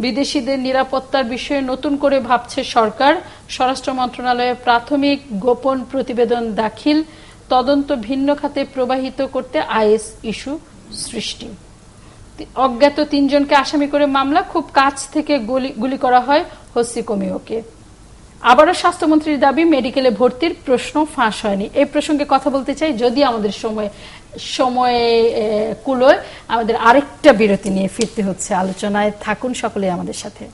বিদেশিদের নিরাপত্তার বিষয়ে নতুন করে ভাবছে সরকার, স্বরাষ্ট্র মন্ত্রণালয়ে প্রাথমিক গোপন প্রতিবেদন দাখিল, তদন্ত ভিন্ন খাতে প্রবাহিত করতে IS ইস্যু সৃষ্টি। অজ্ঞাত 3 জনকে আসামি করে মামলা, খুব কাছ থেকে গুলি করা হয় হসি কমিওকে। আবারও স্বাস্থ্যমন্ত্রীর দাবি, মেডিকেলে ভর্তির প্রশ্ন ফাঁস হয়নি। এই প্রসঙ্গে কথা বলতে চাই, যদি আমাদের সময়ে কুলোয়, আমাদের আরেকটা বিরতি নিয়ে ফিরতে হচ্ছে। আলোচনায় থাকুন সকলে আমাদের সাথে।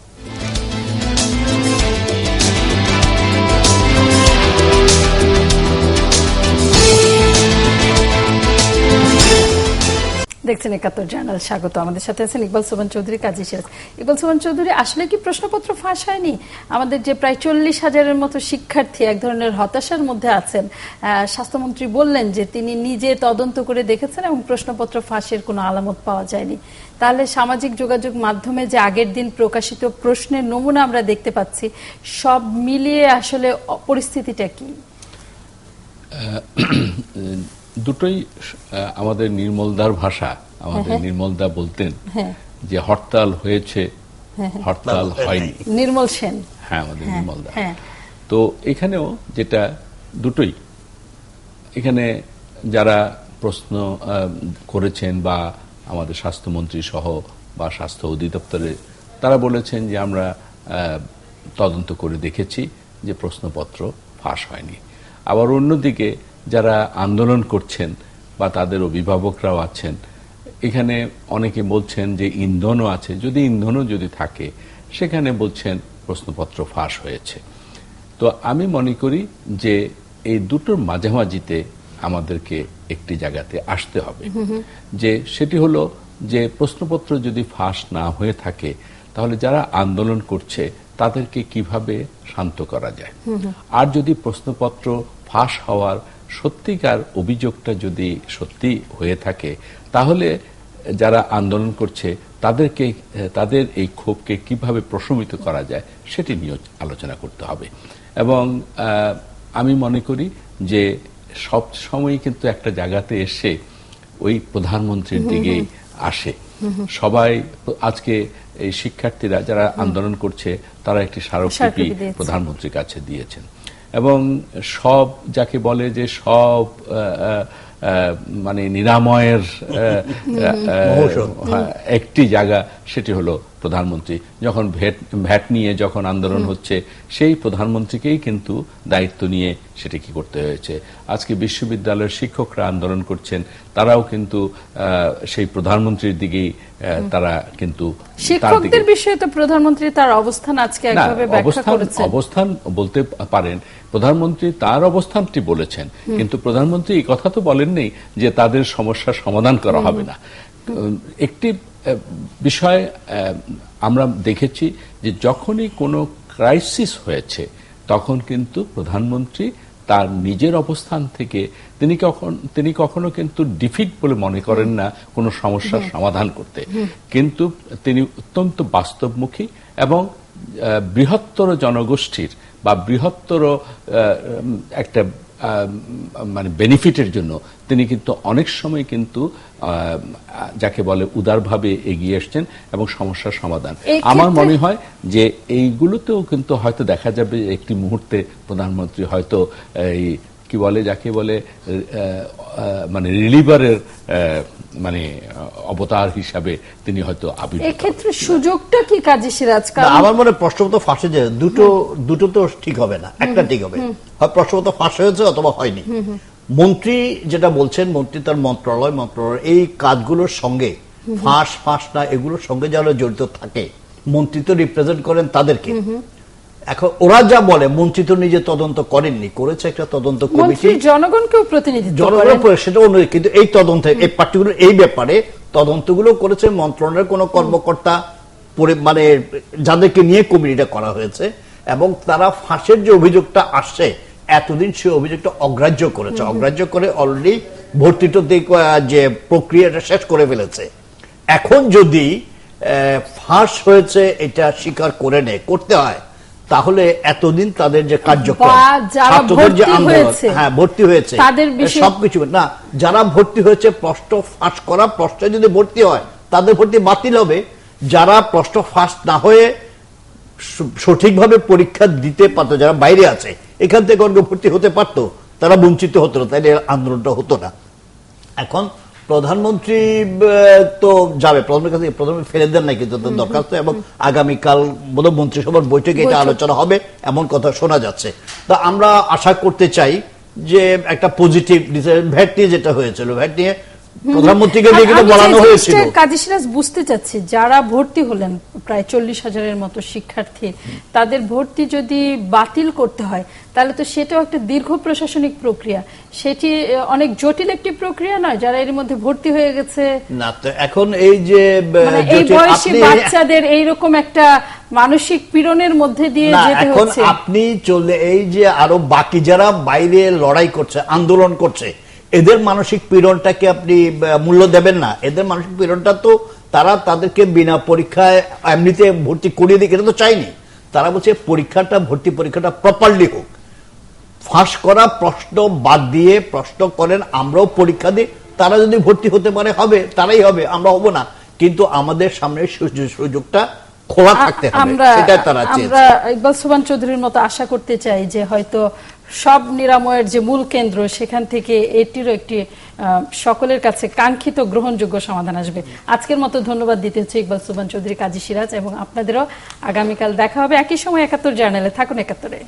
দেখছেন 71 জার্নাল, স্বাগত। আমাদের সাথে আছেন ইকবাল সোবহান চৌধুরী, কাজী সিরাজ। ইকবাল সোবহান চৌধুরী, আসলে কি প্রশ্নপত্র ফাঁস হয়নি? আমাদের যে প্রায় 40,000-এর মতো শিক্ষার্থী এক ধরনের হতাশার মধ্যে আছেন। স্বাস্থ্যমন্ত্রী বললেন যে তিনি নিজে তদন্ত করে দেখেছেন এবং প্রশ্নপত্র ফাঁসের কোনো আলামত পাওয়া যায়নি। তাহলে সামাজিক যোগাযোগ মাধ্যমে যে আগের দিন প্রকাশিত প্রশ্নের নমুনা আমরা দেখতে পাচ্ছি, সব মিলিয়ে আসলে পরিস্থিতিটা কি? দুটোই আমাদের নির্মলদার ভাষা। আমাদের নির্মলদা বলতেন যে হরতাল হয়েছে, হরতাল হয়নি। নির্মল সেন, হ্যাঁ, আমাদের নির্মলদা। তো এখানেও যেটা দুটোই, এখানে যারা প্রশ্ন করেছেন, বা আমাদের স্বাস্থ্যমন্ত্রী সহ বা স্বাস্থ্য অধিদপ্তরে তারা বলেছেন যে আমরা তদন্ত করে দেখেছি যে প্রশ্নপত্র ফাঁস হয়নি। আবার অন্যদিকে যারা আন্দোলন করছেন বা তাদের অভিভাবকরাও আছেন, এখানে অনেকে বলছেন যে ইন্ধনও আছে, যদি ইন্ধনও যদি থাকে সেখানে বলছেন প্রশ্নপত্র ফাঁস হয়েছে। তো আমি মনে করি যে এই দুটোর মাঝামাঝিতে আমাদেরকে একটি জায়গাতে আসতে হবে, যে সেটি হলো যে প্রশ্নপত্র যদি ফাঁস না হয়ে থাকে তাহলে যারা আন্দোলন করছে তাদেরকে কিভাবে শান্ত করা যায়। আর যদি প্রশ্নপত্র ফাঁস হওয়ার সত্যিকার অভিযোগটা যদি সত্যি হয়ে থাকে তাহলে যারা আন্দোলন করছে তাদেরকে, তাদের এই ক্ষোভকে কিভাবে প্রশমিত করা যায় সেটি নিয়ে আলোচনা করতে হবে। এবং আমি মনে করি যে সব সময় কিন্তু একটা জায়গাতে এসে ওই প্রধানমন্ত্রীর দিকেই আসে সবাই। আজকে এই শিক্ষার্থীরা যারা আন্দোলন করছে তারা একটি স্মারকলিপি প্রধানমন্ত্রীর কাছে দিয়েছেন, এবং সব যাকে বলে যে সব মানে নিরাময়ের একটি জায়গা, সেটি হলো প্রধানমন্ত্রী। যখন ভ্যাট নিয়ে যখন আন্দোলন হচ্ছে সেই প্রধানমন্ত্রীকেই কিন্তু দায়িত্ব নিয়ে সেটি কি করতে হয়েছে। আজকে বিশ্ববিদ্যালয়ের শিক্ষকরা আন্দোলন করছেন, তারাও কিন্তু সেই প্রধানমন্ত্রীর দিকেই তারা কিন্তু শিক্ষকদের বিষয়ে তো প্রধানমন্ত্রী তার অবস্থান আজকে একভাবে ব্যাখ্যা করেছেন। অবস্থান বলতে পারেন, প্রধানমন্ত্রী তার অবস্থানটি বলেছেন, কিন্তু প্রধানমন্ত্রী এই কথা তো বলেননি যে তাদের সমস্যার সমাধান করা হবে না। একটি বিষয় আমরা দেখেছি যে যখনই কোনো ক্রাইসিস হয়েছে তখন কিন্তু প্রধানমন্ত্রী তার নিজের অবস্থান থেকে তিনি কখনো কিন্তু ডিফিট বলে মনে করেন না কোনো সমস্যার সমাধান করতে, কিন্তু তিনি অত্যন্ত বাস্তবমুখী এবং বৃহত্তর জনগোষ্ঠীর বা বৃহত্তর একটা মানে বেনিফিটের জন্য তিনি কিন্তু অনেক সময় কিন্তু যাকে বলে উদারভাবে এগিয়ে আসছেন এবং সমস্যার সমাধান। আমার মনে হয় যে এইগুলোতেও কিন্তু হয়তো দেখা যাবে একটি মুহূর্তে প্রধানমন্ত্রী হয়তো এই কি বলে যাকে বলে মানে রিলিভারের মানে অবতার হিসাবে তিনি হয়তো আবির্ভূত। এক্ষেত্রে সুযোগটা কি কাজী সিরাজ? আমার মনে প্রশ্নপত্র ফাঁসে যে দুটো তো ঠিক হবে না, একটা ঠিক হবে, হয় প্রশ্নপত্র ফাঁস হয়েছে অথবা হয়নি। মন্ত্রী যেটা বলছেন, মন্ত্রী তার মন্ত্রণালয় এই কাজগুলোর সঙ্গে ফাঁস না এগুলোর সঙ্গে যারা জড়িত থাকে, মন্ত্রী তো রিপ্রেজেন্ট করেন তাদেরকে। এখন ওরা যা বলে, মন্ত্রী তো নিজে তদন্ত করেননি, করেছে একটা তদন্ত কমিটি, জনগণকেও প্রতিনিধিত্ব করেন, সেটা অন্য। কিন্তু এই তদন্তে এই পার্টিকুলার এই ব্যাপারে তদন্তগুলো করেছে মন্ত্রণালয়ের কোন কর্মকর্তা, মানে যাদেরকে নিয়ে কমিটিটা করা হয়েছে, এবং তারা ফাঁসের যে অভিযোগটা আসছে এতদিন সে অভিযোগটা অগ্রাহ্য করেছে, অগ্রাহ্য করে অলরেডি ভর্তিটা যে প্রক্রিয়াটা শেষ করে ফেলেছে। এখন যদি ফাঁস হয়েছে এটা স্বীকার করতে হয়, তাহলে এতদিন তাদের যে কার্যক্রম, ছাত্রদের যে আন্দোলন, ভর্তি হয়েছে সবকিছু না, যারা ভর্তি হয়েছে প্রশ্ন ফাঁস করা, প্রশ্ন যদি ভর্তি হয় তাদের ভর্তি বাতিল হবে। যারা প্রশ্ন ফাঁস না হয়ে সঠিকভাবে পরীক্ষা দিতে পারতো, যারা বাইরে আছে, এখান থেকে অনেকে ভর্তি হতে পারতো, তারা বঞ্চিত হতো না, তাইলে আন্দোলনটা হতো না। এখন প্রধানমন্ত্রী তো যাবে, প্রধানমন্ত্রী ফেলে দেন না কিন্তু দরখাস্ত, এবং আগামীকাল বোধ মন্ত্রিসভার বৈঠকে এটা আলোচনা হবে এমন কথা শোনা যাচ্ছে। তা আমরা আশা করতে চাই যে একটা পজিটিভ ডিসিশন। ভ্যাট নিয়ে যেটা হয়েছিল, ভ্যাট নিয়ে প্রধানমন্ত্রীকে দিয়ে কিন্তু বলানো হয়েছিল। কাজী সিরাজ, বুঝতে চাচ্ছি যারা ভর্তি হলেন প্রায় 40,000-এর মতো শিক্ষার্থী, তাদের ভর্তি যদি বাতিল করতে হয় তাহলে তো সেটাও একটা দীর্ঘ প্রশাসনিক প্রক্রিয়া, সেটি অনেক জটিল একটি প্রক্রিয়া নয়? যারা এর মধ্যে ভর্তি হয়ে গেছে না, তো এখন এই যে এই বয়সী বাচ্চাদের এইরকম একটা মানসিক পীড়নের মধ্যে দিয়ে যেতে হচ্ছে। এখন আপনি চলে এই যে আরো বাকি যারা বাইরে লড়াই করছে, আন্দোলন করছে, এদের মানসিক পীড়নটাকে আপনি মূল্য দেবেন না? এদের মানসিক পীড়নটা তো তারা তাদেরকে বিনা পরীক্ষায় এমনিতে ভর্তি করিয়ে দিক, এটা তো চাইনি। তারা বলছে ভর্তি পরীক্ষাটা প্রপারলি হোক, ফাঁস করা প্রশ্ন বাদ দিয়ে প্রশ্ন করেন, আমরাও পরীক্ষা দিই, তারা যদি ভর্তি হতে পারে হবে, তারাই হবে, আমরা হব না। কিন্তু আমাদের সামনে সুযোগটা খোলা থাকতে হবে, আমরা সেটাই তারা চেয়েছে। আমরা ইকবাল সোবহান চৌধুরীর মতো আশা করতে চাই যে হয়তো সব নিরাময়ের যে মূল কেন্দ্র সেখান থেকে এটিরও একটি সকলের কাছে কাঙ্ক্ষিত গ্রহণযোগ্য সমাধান আসবে। আজকের মতো ধন্যবাদ দিতে হচ্ছে ইকবাল সোবহান চৌধুরী, কাজী সিরাজ এবং আপনাদেরও। আগামীকাল দেখা হবে একই সময় ৭১ জার্নালে। থাকুন ৭১-এ।